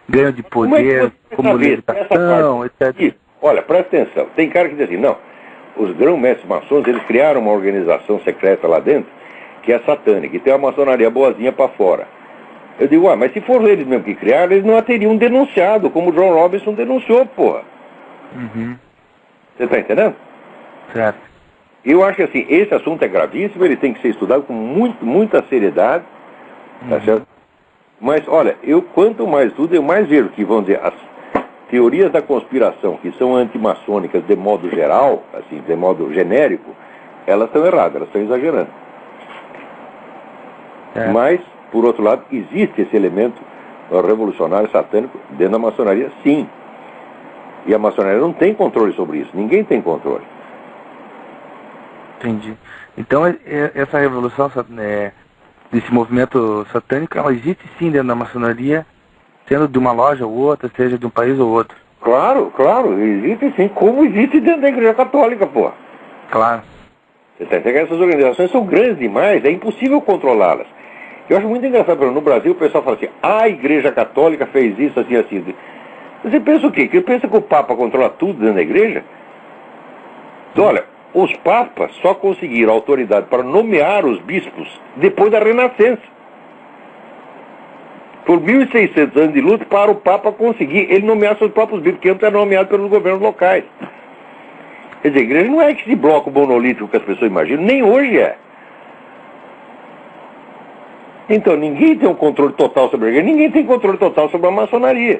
ganho de poder, como libertação, etc. Olha, presta atenção. Tem cara que diz assim, não, os grão-mestres maçons, eles criaram uma organização secreta lá dentro, que é satânica, e tem uma maçonaria boazinha para fora. Eu digo, mas se for eles mesmo que criaram, eles não a teriam denunciado, como o John Robinson denunciou, porra. Uhum. Você está entendendo? Certo. Eu acho que assim, esse assunto é gravíssimo, ele tem que ser estudado com muita seriedade, tá certo? Mas, olha, quanto mais estudo, eu mais vejo que, vamos dizer, as teorias da conspiração, que são antimaçônicas de modo geral, assim, de modo genérico, elas estão erradas, elas estão exagerando. Mas, por outro lado, existe esse elemento revolucionário satânico dentro da maçonaria, sim. E a maçonaria não tem controle sobre isso, ninguém tem controle. Entendi. Então, essa revolução desse movimento satânico, ela existe sim dentro da maçonaria, sendo de uma loja ou outra, seja de um país ou outro. Claro, existe sim, como existe dentro da Igreja Católica, pô. Claro. Você está entendendo? Essas organizações são grandes demais, é impossível controlá-las. Eu acho muito engraçado, no Brasil o pessoal fala assim, a Igreja Católica fez isso, assim. Você pensa o quê? Que pensa que o Papa controla tudo dentro da igreja? Então, olha, os papas só conseguiram autoridade para nomear os bispos depois da Renascença. Por 1.600 anos de luta para o Papa conseguir ele nomear seus próprios bispos, que antes era nomeado pelos governos locais. Quer dizer, a igreja não é esse bloco monolítico que as pessoas imaginam, nem hoje é. Então, ninguém tem um controle total sobre a igreja, ninguém tem controle total sobre a maçonaria.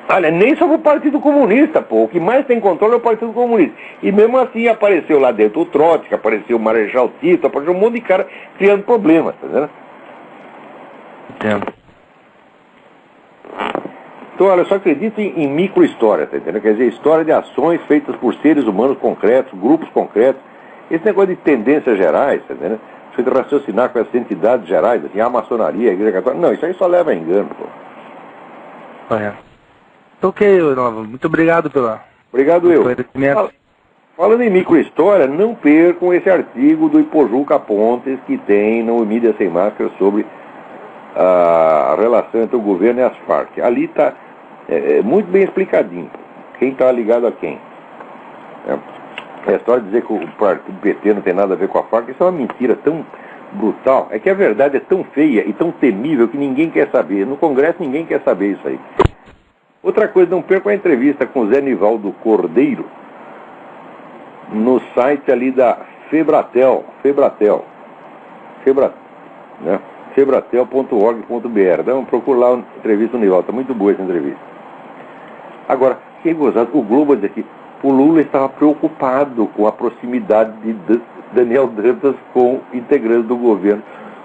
Olha, nem sobre o Partido Comunista, pô. O que mais tem controle é o Partido Comunista. E mesmo assim apareceu lá dentro o Trotsky, apareceu o Marechal Tito, apareceu um monte de cara criando problemas, tá vendo? Entendo. Então, olha, eu só acredito em micro-história, tá entendendo? Quer dizer, história de ações feitas por seres humanos concretos, grupos concretos. Esse negócio de tendências gerais, tá entendendo? Você tem que raciocinar com essas entidades gerais, assim, a maçonaria, a igreja católica. Não, isso aí só leva a engano, pô. Correto. Ok, Nova. Muito obrigado Obrigado eu. Conhecimento. Falando em microhistória, não percam esse artigo do Ipojuca Pontes que tem no Mídia Sem Máscara sobre a relação entre o governo e as Farc. Ali está muito bem explicadinho quem está ligado a quem. A história de dizer que o partido PT não tem nada a ver com a Farc, isso é uma mentira tão brutal. É que a verdade é tão feia e tão temível que ninguém quer saber. No Congresso ninguém quer saber isso aí. Outra coisa, não perca a entrevista com o Zé Nivaldo Cordeiro no site ali da Febratel, né? Febratel.org.br. Então, procura lá a entrevista do Nivaldo, está muito boa essa entrevista. Agora, que gozado, o Globo diz aqui, o Lula estava preocupado com a proximidade de Daniel Dantas com integrantes do governo.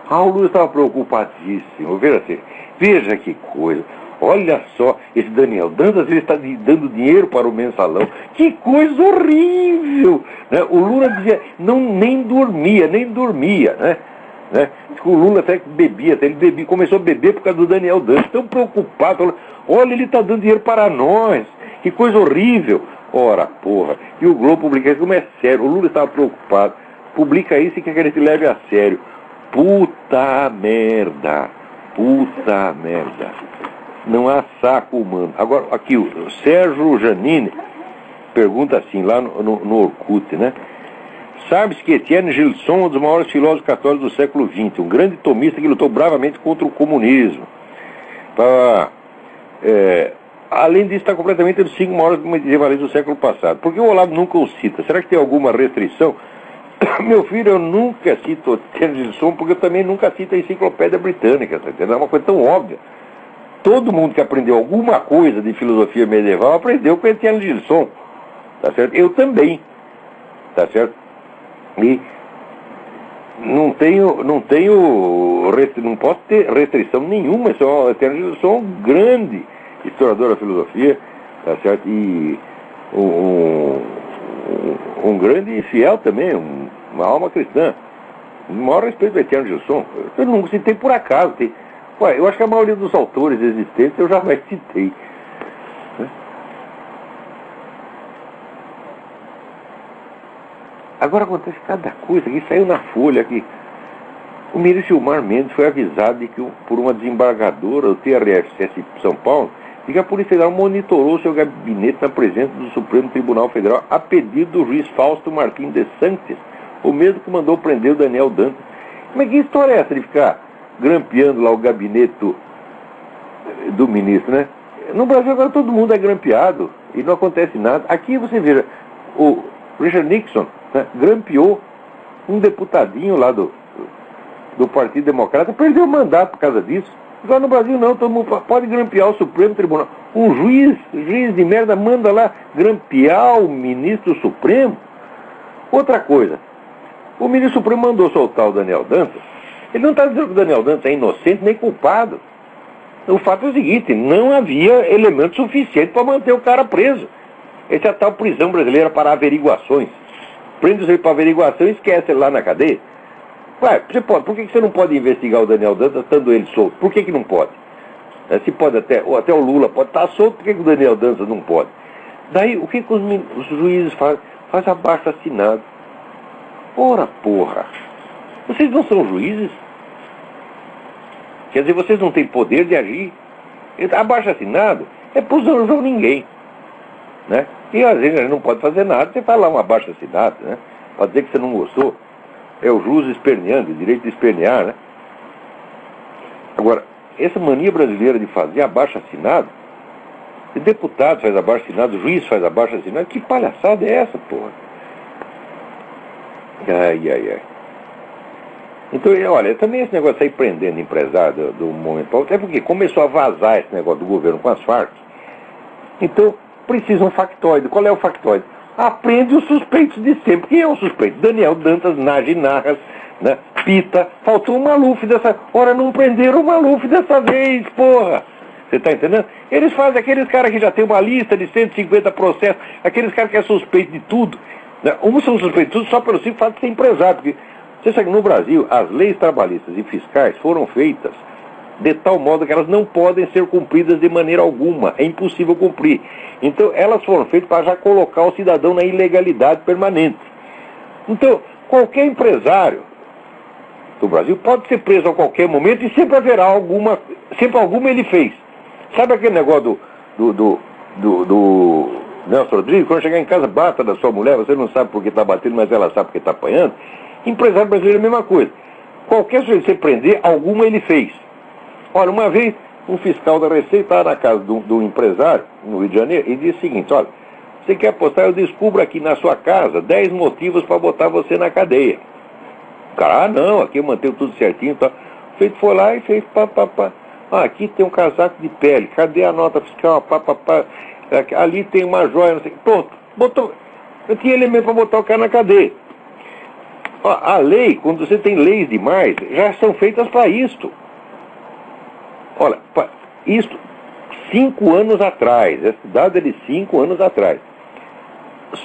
O Lula estava preocupadíssimo, veja que coisa. Olha só, esse Daniel Dantas, ele está dando dinheiro para o mensalão. Que coisa horrível! Né? O Lula dizia, nem dormia, né? O Lula até bebia, começou a beber por causa do Daniel Dantas. Tão preocupado, olha, ele está dando dinheiro para nós. Que coisa horrível! Ora, porra, e o Globo publica isso, como é sério, o Lula estava preocupado. Publica isso e quer que ele se leve a sério. Puta merda! Não há saco humano. Agora, aqui, o Sérgio Janine pergunta assim, lá no Orkut, né? Sabe-se que Etienne Gilson é um dos maiores filósofos católicos do século XX, um grande tomista que lutou bravamente contra o comunismo. Além disso, está completamente entre os 5 maiores medievalistas do século passado. Por que o Olavo nunca o cita? Será que tem alguma restrição? Meu filho, eu nunca cito Etienne Gilson, porque eu também nunca cito a Enciclopédia Britânica, tá entendendo? É uma coisa tão óbvia. Todo mundo que aprendeu alguma coisa de filosofia medieval aprendeu com Etienne Gilson, tá certo? Eu também, tá certo? E não posso ter restrição nenhuma. Etienne Gilson é um grande historiador da filosofia, tá certo? E um grande fiel também, uma alma cristã. O maior respeito do Etienne Gilson. Eu não citei por acaso. Eu acho que a maioria dos autores existentes eu jamais citei. Agora acontece cada coisa que saiu na Folha aqui. O ministro Gilmar Mendes foi avisado de que, por uma desembargadora do TRF-7 de São Paulo, de que a Polícia Federal monitorou seu gabinete na presença do Supremo Tribunal Federal a pedido do juiz Fausto Martins de Santos, o mesmo que mandou prender o Daniel Dantas. Mas que história é essa de ficar grampeando lá o gabinete do ministro, né? No Brasil agora todo mundo é grampeado e não acontece nada. Aqui você veja, o Richard Nixon, né, grampeou um deputadinho lá do Partido Democrata, perdeu o mandato por causa disso. Agora no Brasil não, todo mundo pode grampear o Supremo Tribunal. Um juiz de merda manda lá grampear o ministro Supremo. Outra coisa, o ministro Supremo mandou soltar o Daniel Dantas. Ele não está dizendo que o Daniel Dantas é inocente nem culpado. O fato é o seguinte, não havia elemento suficiente para manter o cara preso. Essa é a tal prisão brasileira para averiguações. Prende ele para averiguação e esquece ele lá na cadeia. Ué, por que você não pode investigar o Daniel Dantas estando ele solto? Por que não pode? Se pode até o Lula pode estar solto, por que o Daniel Dantas não pode? Daí, o que os juízes fazem? Faz abaixo assinado. Ora, porra! Vocês não são juízes? Quer dizer, vocês não têm poder de agir. Abaixo-assinado é para o João ninguém, né? E às vezes a gente não pode fazer nada, você fala um abaixo-assinado, né? Pode dizer que você não gostou. É o jus esperneando, o direito de espernear, né? Agora, essa mania brasileira de fazer abaixo-assinado, o deputado faz abaixo-assinado, o juiz faz abaixo-assinado, que palhaçada é essa, porra? Ai. Então, olha, também esse negócio aí prendendo empresário do momento, até porque começou a vazar esse negócio do governo com as Farc. Então, precisa um factoide. Qual é o factoide? Aprende os suspeitos de sempre. Quem é o suspeito? Daniel Dantas, Nagy Narras, né? Pita. Faltou o Maluf dessa... Ora, não prenderam o Maluf dessa vez, porra! Você está entendendo? Eles fazem aqueles caras que já tem uma lista de 150 processos, aqueles caras que é suspeito de tudo. Né? Uns são suspeitos de tudo só pelo simples fato de ser empresário. Porque você sabe que no Brasil, as leis trabalhistas e fiscais foram feitas de tal modo que elas não podem ser cumpridas de maneira alguma. É impossível cumprir. Então, elas foram feitas para já colocar o cidadão na ilegalidade permanente. Então, qualquer empresário do Brasil pode ser preso a qualquer momento e sempre haverá alguma ele fez. Sabe aquele negócio do Nelson Rodrigues? Quando chegar em casa, bata da sua mulher, você não sabe por que está batendo, mas ela sabe porque está apanhando. Empresário brasileiro é a mesma coisa. Qualquer sujeito que você prender, alguma ele fez. Olha, uma vez um fiscal da Receita estava na casa do empresário, no Rio de Janeiro, e disse o seguinte: olha, você quer apostar, eu descubro aqui na sua casa 10 motivos para botar você na cadeia. O cara, não, aqui eu mantenho tudo certinho. Tá. O feito foi lá e fez pá. Aqui tem um casaco de pele, cadê a nota fiscal? Ali tem uma joia, não sei. Pronto, botou. Eu tinha elemento para botar o cara na cadeia. A lei, quando você tem leis demais, já são feitas para isto. Olha, isto, 5 anos atrás, esse dado é de 5 anos atrás.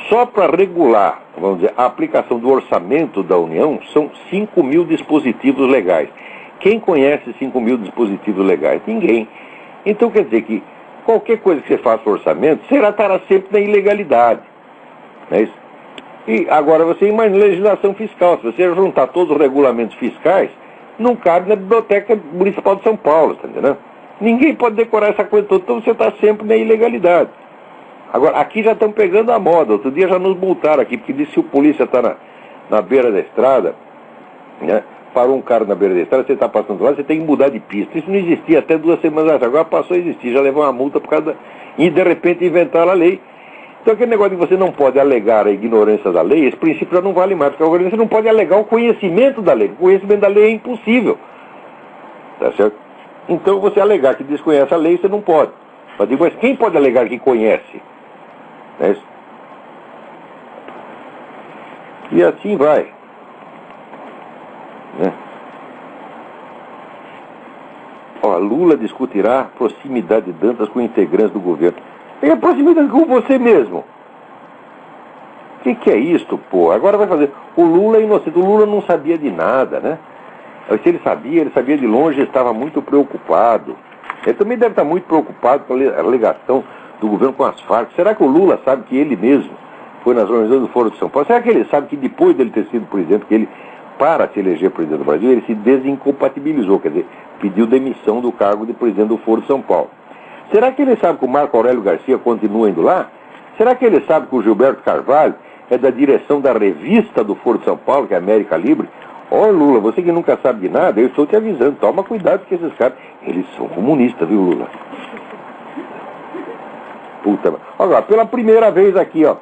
Só para regular, vamos dizer, a aplicação do orçamento da União, são 5.000 dispositivos legais. Quem conhece 5.000 dispositivos legais? Ninguém. Então quer dizer que qualquer coisa que você faça orçamento, estará sempre na ilegalidade. Não é isso? E agora você imagina legislação fiscal. Se você juntar todos os regulamentos fiscais, não cabe na Biblioteca Municipal de São Paulo, tá entendendo? Ninguém pode decorar essa coisa toda, então você está sempre na ilegalidade. Agora, aqui já estão pegando a moda. Outro dia já nos multaram aqui, porque disse que o polícia está na beira da estrada, né? Parou um cara na beira da estrada, você está passando lá, você tem que mudar de pista. Isso não existia até 2 semanas atrás, agora passou a existir, já levou uma multa por causa e de repente inventaram a lei. Então aquele negócio de você não pode alegar a ignorância da lei, esse princípio já não vale mais, porque agora você não pode alegar o conhecimento da lei. O conhecimento da lei é impossível. Tá certo? Então você alegar que desconhece a lei, você não pode. Mas quem pode alegar que conhece? É isso? E assim vai. Né? Ó, Lula discutirá proximidade de Dantas com integrantes do governo. É a proximidade com você mesmo. O que é isto, pô? Agora vai fazer. O Lula é inocente. O Lula não sabia de nada, né? Se ele sabia de longe, ele estava muito preocupado. Ele também deve estar muito preocupado com a alegação do governo com as Farc. Será que o Lula sabe que ele mesmo foi nas reuniões do Foro de São Paulo? Será que ele sabe que depois dele ter sido presidente, que ele, para se eleger presidente do Brasil, ele se desincompatibilizou, quer dizer, pediu demissão do cargo de presidente do Foro de São Paulo? Será que ele sabe que o Marco Aurélio Garcia continua indo lá? Será que ele sabe que o Gilberto Carvalho é da direção da revista do Foro de São Paulo, que é a América Livre? Ó, Lula, você que nunca sabe de nada, eu estou te avisando, toma cuidado que esses caras, eles são comunistas, viu, Lula? Puta, olha lá, pela primeira vez aqui, ó,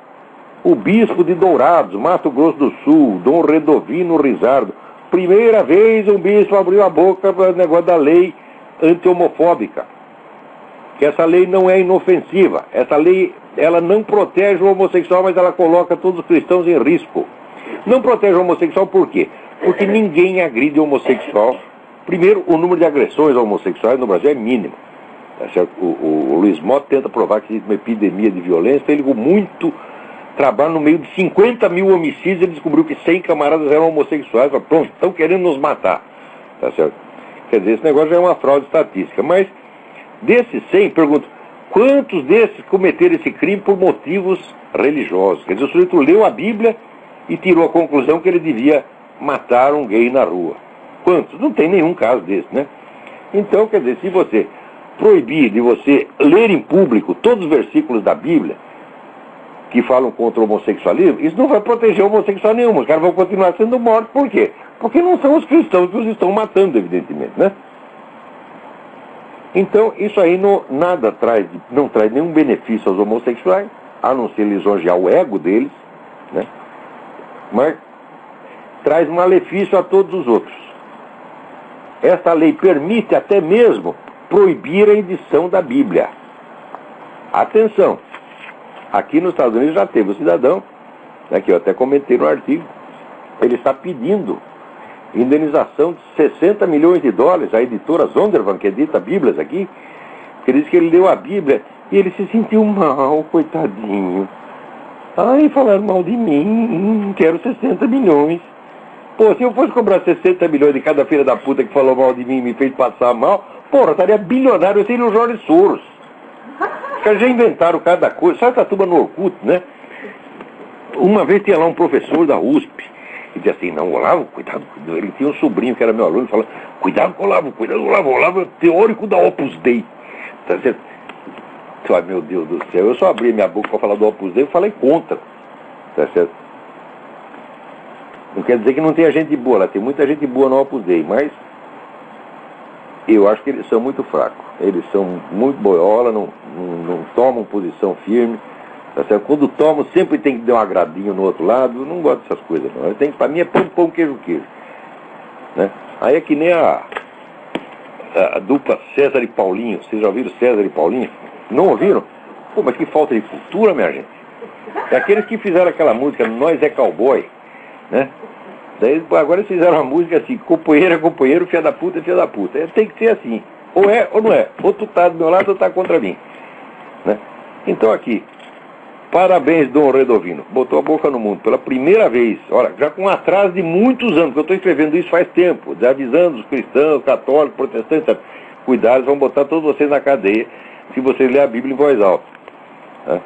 o bispo de Dourados, Mato Grosso do Sul, Dom Redovino Rizardo, primeira vez um bispo abriu a boca para o negócio da lei anti-homofóbica. Que essa lei não é inofensiva, essa lei, ela não protege o homossexual, mas ela coloca todos os cristãos em risco. Não protege o homossexual por quê? Porque ninguém agride o homossexual. Primeiro, o número de agressões homossexuais no Brasil é mínimo. Tá certo? O Luiz Mota tenta provar que existe uma epidemia de violência, ele com muito trabalho no meio de 50.000 homicídios, ele descobriu que 100 camaradas eram homossexuais. Falou, pronto, estão querendo nos matar. Tá certo? Quer dizer, esse negócio já é uma fraude estatística. Mas, desses 100, pergunto, quantos desses cometeram esse crime por motivos religiosos? Quer dizer, o sujeito leu a Bíblia e tirou a conclusão que ele devia matar um gay na rua. Quantos? Não tem nenhum caso desse, né? Então, quer dizer, se você proibir de você ler em público todos os versículos da Bíblia que falam contra o homossexualismo, isso não vai proteger o homossexual nenhum. Os caras vão continuar sendo mortos. Por quê? Porque não são os cristãos que os estão matando, evidentemente, né? Então, isso aí não traz nenhum benefício aos homossexuais, a não ser lisonjear o ego deles, né? Mas traz malefício a todos os outros. Esta lei permite até mesmo proibir a edição da Bíblia. Atenção! Aqui nos Estados Unidos já teve um cidadão, né, que eu até comentei no artigo, ele está pedindo indenização de 60 milhões de dólares à editora Zondervan, que edita Bíblias aqui, que diz que ele leu a Bíblia e ele se sentiu mal, coitadinho. Ai, falaram mal de mim, quero 60 milhões. Pô, se eu fosse cobrar 60 milhões de cada filha da puta que falou mal de mim e me fez passar mal, porra, eu estaria bilionário, eu seria o Jorge Soros. Os caras já inventaram cada coisa. Sabe essa turma no Orkut, né? Uma vez tinha lá um professor da USP, e dizia assim, não, Olavo, cuidado, ele tinha um sobrinho que era meu aluno, falando, cuidado com o Olavo, Olavo é teórico da Opus Dei. Tá certo? Ai, meu Deus do céu, eu só abri minha boca para falar do Opus Dei, eu falei contra. Tá certo? Não quer dizer que não tenha gente boa, lá tem muita gente boa no Opus Dei, mas eu acho que eles são muito fracos. Eles são muito boiola, não tomam posição firme. Tá certo? Quando tomam, sempre tem que dar um agradinho no outro lado. Eu não gosto dessas coisas, não. Para mim é pão, queijo. Né? Aí é que nem a dupla César e Paulinho. Vocês já ouviram César e Paulinho? Não ouviram? Pô, mas que falta de cultura, minha gente. É aqueles que fizeram aquela música Nós é Cowboy, né? Daí, agora eles fizeram uma música assim, companheiro é companheiro, filha da puta é filha da puta. Tem que ser assim. Ou é ou não é. Ou tu tá do meu lado ou tá contra mim. Né? Então aqui, parabéns, Dom Redovino. Botou a boca no mundo pela primeira vez. Olha, já com um atraso de muitos anos, porque eu estou escrevendo isso faz tempo, avisando os cristãos, católicos, protestantes, sabe? Cuidado, eles vão botar todos vocês na cadeia se vocês lerem a Bíblia em voz alta. Né?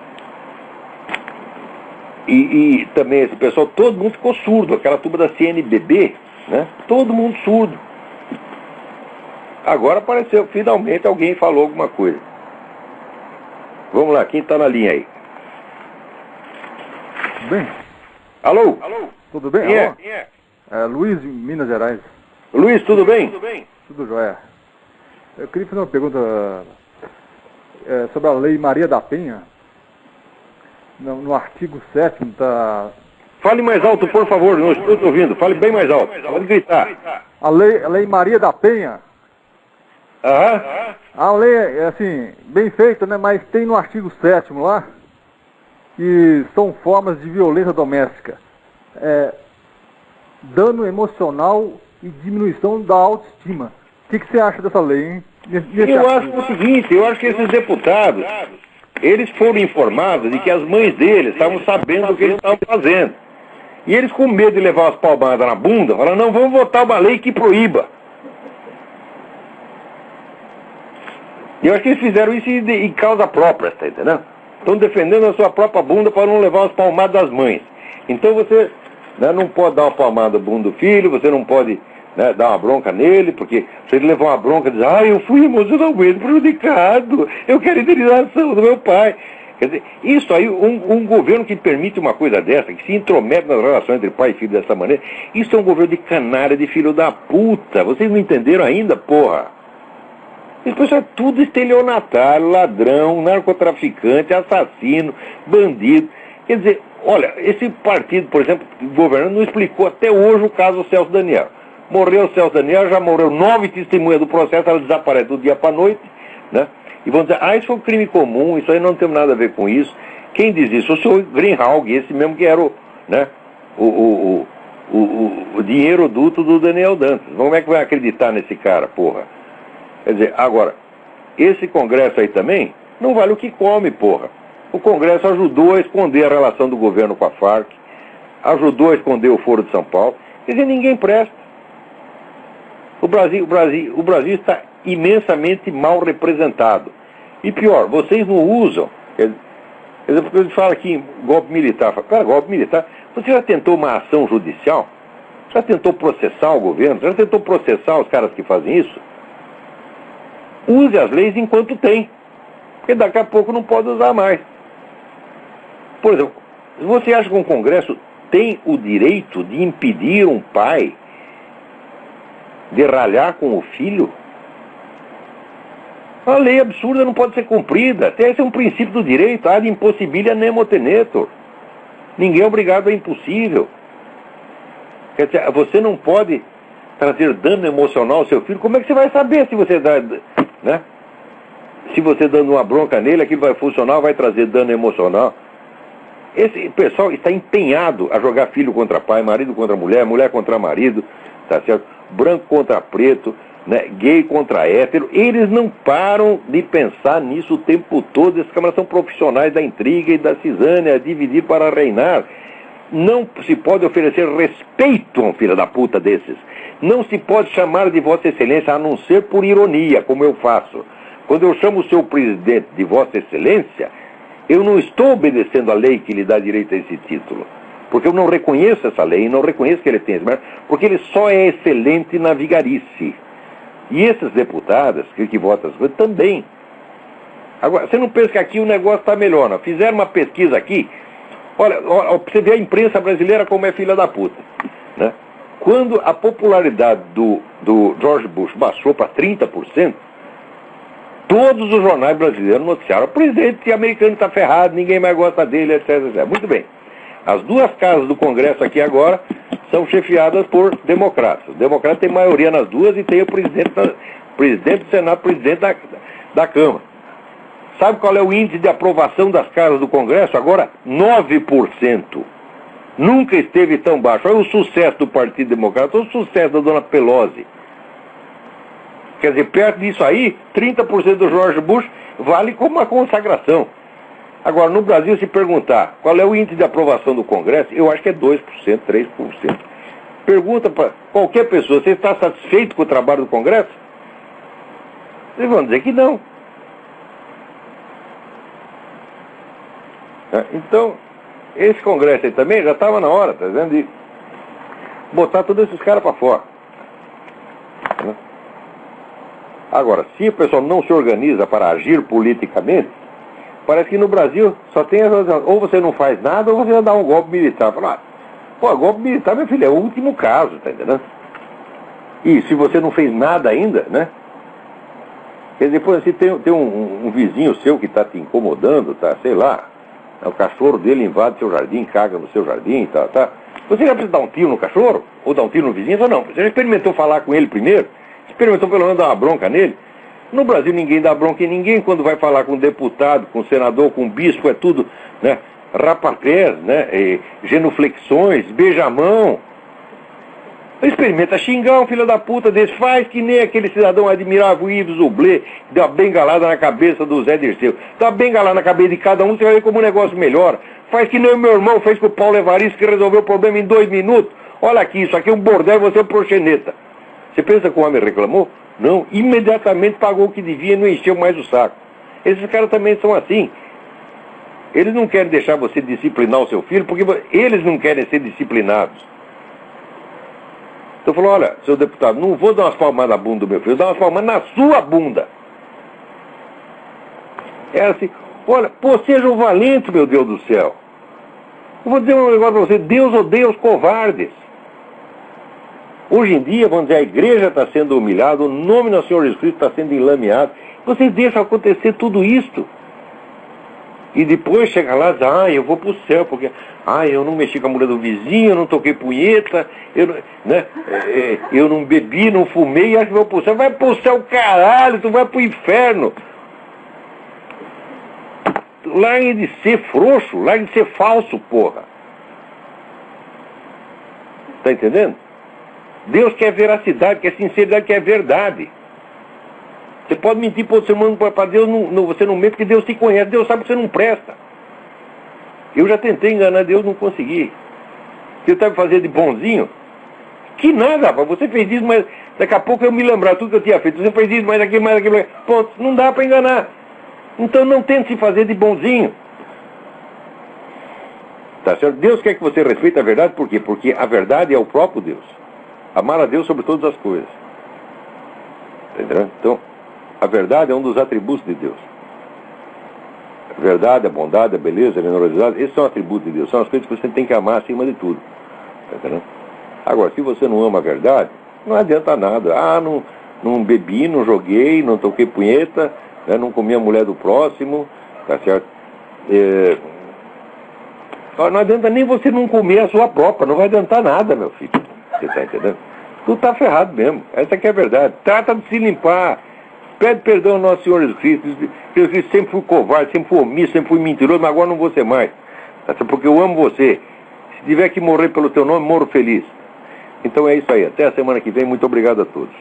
E também esse pessoal, todo mundo ficou surdo, aquela turma da CNBB, né? Todo mundo surdo. Agora apareceu, finalmente alguém falou alguma coisa. Vamos lá, quem está na linha aí? Tudo bem? Alô? Tudo bem? Quem Alô? é? É Luiz, em Minas Gerais. Luiz, tudo bem? Tudo jóia. Eu queria fazer uma pergunta sobre a Lei Maria da Penha. No artigo 7º está... Fale mais alto, por favor, não estou te ouvindo. Fale bem mais alto, pode gritar. A lei Maria da Penha. Aham. A lei é assim, bem feita, né? Mas tem no artigo 7º lá, que são formas de violência doméstica. Dano emocional e diminuição da autoestima. O que você acha dessa lei, hein? Eu acho o seguinte, eu acho que esses deputados, eles foram informados de que as mães deles estavam sabendo o que eles estavam fazendo. E eles, com medo de levar umas palmadas na bunda, falaram, não, vamos votar uma lei que proíba. E eu acho que eles fizeram isso em causa própria, tá entendendo? Estão defendendo a sua própria bunda para não levar umas palmadas das mães. Então você, né, não pode dar uma palmada na bunda do filho, você não pode, né, dar uma bronca nele, porque se ele levar uma bronca e dizer, eu fui emocionalmente prejudicado, eu quero indenização do meu pai. Quer dizer, isso aí, um governo que permite uma coisa dessa, que se intromete nas relações entre pai e filho dessa maneira, isso é um governo de canalha, de filho da puta. Vocês não entenderam ainda, porra? Isso é tudo estelionatário, ladrão, narcotraficante, assassino, bandido. Quer dizer, olha, esse partido, por exemplo, governando, não explicou até hoje o caso do Celso Daniel. Morreu o Celso Daniel, já morreu 9 testemunhas do processo, ela desaparece do dia para a noite, né? E vão dizer, isso foi um crime comum, isso aí não tem nada a ver com isso. Quem diz isso? O senhor Greenhalgh, esse mesmo que era o dinheiro duto do Daniel Dantas. Como é que vai acreditar nesse cara, porra? Quer dizer, agora, esse Congresso aí também não vale o que come, porra. O Congresso ajudou a esconder a relação do governo com a Farc, ajudou a esconder o Foro de São Paulo. Quer dizer, ninguém presta. O Brasil está imensamente mal representado. E pior, vocês não usam. Quer dizer, porque eles falam aqui em golpe militar. Cara, golpe militar. Você já tentou uma ação judicial? Já tentou processar o governo? Já tentou processar os caras que fazem isso? use as leis enquanto tem, porque daqui a pouco não pode usar mais. Por exemplo, você acha que um Congresso tem o direito de impedir um pai de ralhar com o filho? A lei absurda não pode ser cumprida. Esse é um princípio do direito, ad impossibilia nemo tenetur. Ninguém é obrigado a impossível. Quer dizer, você não pode trazer dano emocional ao seu filho. Como é que você vai saber se você dá, né? Se você dando uma bronca nele, aquilo vai funcionar, vai trazer dano emocional. Esse pessoal está empenhado a jogar filho contra pai, marido contra mulher, mulher contra marido, tá certo? Branco contra preto, né? Gay contra hétero. Eles não param de pensar nisso o tempo todo. Esses camaradas são profissionais da intriga e da cisânia, dividir para reinar. Não se pode oferecer respeito a um filho da puta desses. Não se pode chamar de Vossa Excelência, a não ser por ironia, como eu faço. Quando eu chamo o seu presidente de Vossa Excelência, eu não estou obedecendo a lei que lhe dá direito a esse título. Porque eu não reconheço essa lei, não reconheço que ele tem esse mérito, porque ele só é excelente na vigarice. E esses deputados que votam as coisas também. Agora, você não pensa que aqui o negócio está melhor, não? Fizeram uma pesquisa aqui. Olha, pra você ver a imprensa brasileira como é filha da puta, né? Quando a popularidade do George Bush baixou para 30%, todos os jornais brasileiros noticiaram: o presidente americano está ferrado, ninguém mais gosta dele, etc, etc. Muito bem. As duas casas do Congresso aqui agora são chefiadas por democratas. Os democratas têm maioria nas duas e tem o presidente do Senado, presidente da Câmara. Sabe qual é o índice de aprovação das casas do Congresso? Agora, 9%. Nunca esteve tão baixo. Olha o sucesso do Partido Democrata, olha o sucesso da dona Pelosi. Quer dizer, perto disso aí, 30% do George Bush vale como uma consagração. Agora, no Brasil, se perguntar qual é o índice de aprovação do Congresso, eu acho que é 2%, 3%. Pergunta para qualquer pessoa: você está satisfeito com o trabalho do Congresso? Eles vão dizer que não. Então, esse Congresso aí também já estava na hora, tá vendo, de botar todos esses caras para fora. Agora, se o pessoal não se organiza para agir politicamente, parece que no Brasil só tem ou você não faz nada ou você vai dar um golpe militar. Fala, golpe militar, meu filho, é o último caso, tá entendendo? E se você não fez nada ainda, né? Quer dizer, depois, se tem um vizinho seu que está te incomodando, tá, sei lá, o cachorro dele invade seu jardim, caga no seu jardim, tá. Você já precisa dar um tiro no cachorro? Ou dar um tiro no vizinho? Ou não? Você já experimentou falar com ele primeiro? Experimentou pelo menos dar uma bronca nele? No Brasil ninguém dá bronca em ninguém. Quando vai falar com um deputado, com um senador, com um bispo, é tudo, né, rapapés, né, genuflexões, beijamão. Experimenta xingar um filho da puta desse. Faz que nem aquele cidadão admirável Yves Zublé, que deu uma bengalada na cabeça do Zé Dirceu. Dá uma bengalada na cabeça de cada um, você vai ver como o negócio melhora. Faz que nem o meu irmão fez com o Paulo Evaristo, que resolveu o problema em 2 minutos. Olha aqui, isso aqui é um bordel e você é um proxeneta. Você pensa que o homem reclamou? Não, imediatamente pagou o que devia e não encheu mais o saco. Esses caras também são assim. Eles não querem deixar você disciplinar o seu filho, porque eles não querem ser disciplinados. Então falou: olha, seu deputado, não vou dar umas palmadas na bunda do meu filho, vou dar umas palmadas na sua bunda. É assim: olha, pô, seja um valente, meu Deus do céu. Eu vou dizer um negócio para você: Deus odeia os covardes. Hoje em dia, vamos dizer, a igreja está sendo humilhada, o nome do Senhor Jesus Cristo está sendo enlameado. Vocês deixam acontecer tudo isto. E depois chega lá e diz: eu vou para o céu, porque eu não mexi com a mulher do vizinho, eu não toquei punheta, eu não bebi, não fumei, e acho que vou para o céu. Vai para o céu, caralho, tu vai para o inferno. Largue de ser frouxo, largue de ser falso, porra. Tá entendendo? Deus quer veracidade, quer sinceridade, quer verdade. Você pode mentir para o ser humano, para Deus, você não mente, porque Deus te conhece, Deus sabe que você não presta. Eu já tentei enganar Deus, não consegui. Você está me fazendo de bonzinho? Que nada, rapaz, você fez isso, mas daqui a pouco eu me lembrar tudo que eu tinha feito. Você fez isso, mais aquilo. Ponto, não dá para enganar. Então não tente se fazer de bonzinho. Tá certo? Deus quer que você respeite a verdade, por quê? Porque a verdade é o próprio Deus. Amar a Deus sobre todas as coisas. Entendeu? Então, A verdade é um dos atributos de Deus. A verdade, a bondade, a beleza, a generosidade, esses são atributos de Deus. São as coisas que você tem que amar acima de tudo. Tá entendendo? Agora, se você não ama a verdade, não adianta nada. Ah, não bebi, não joguei, não toquei punheta, né, não comi a mulher do próximo, tá certo? Não adianta nem você não comer a sua própria, não vai adiantar nada, meu filho. Você tá entendendo? Tu tá ferrado mesmo. Essa que é a verdade. Trata de se limpar. Pede perdão ao nosso Senhor Jesus Cristo. Jesus Cristo, sempre fui covarde, sempre fui omisso, sempre fui mentiroso, mas agora não vou ser mais. Porque eu amo você. Se tiver que morrer pelo teu nome, morro feliz. Então é isso aí. Até a semana que vem. Muito obrigado a todos.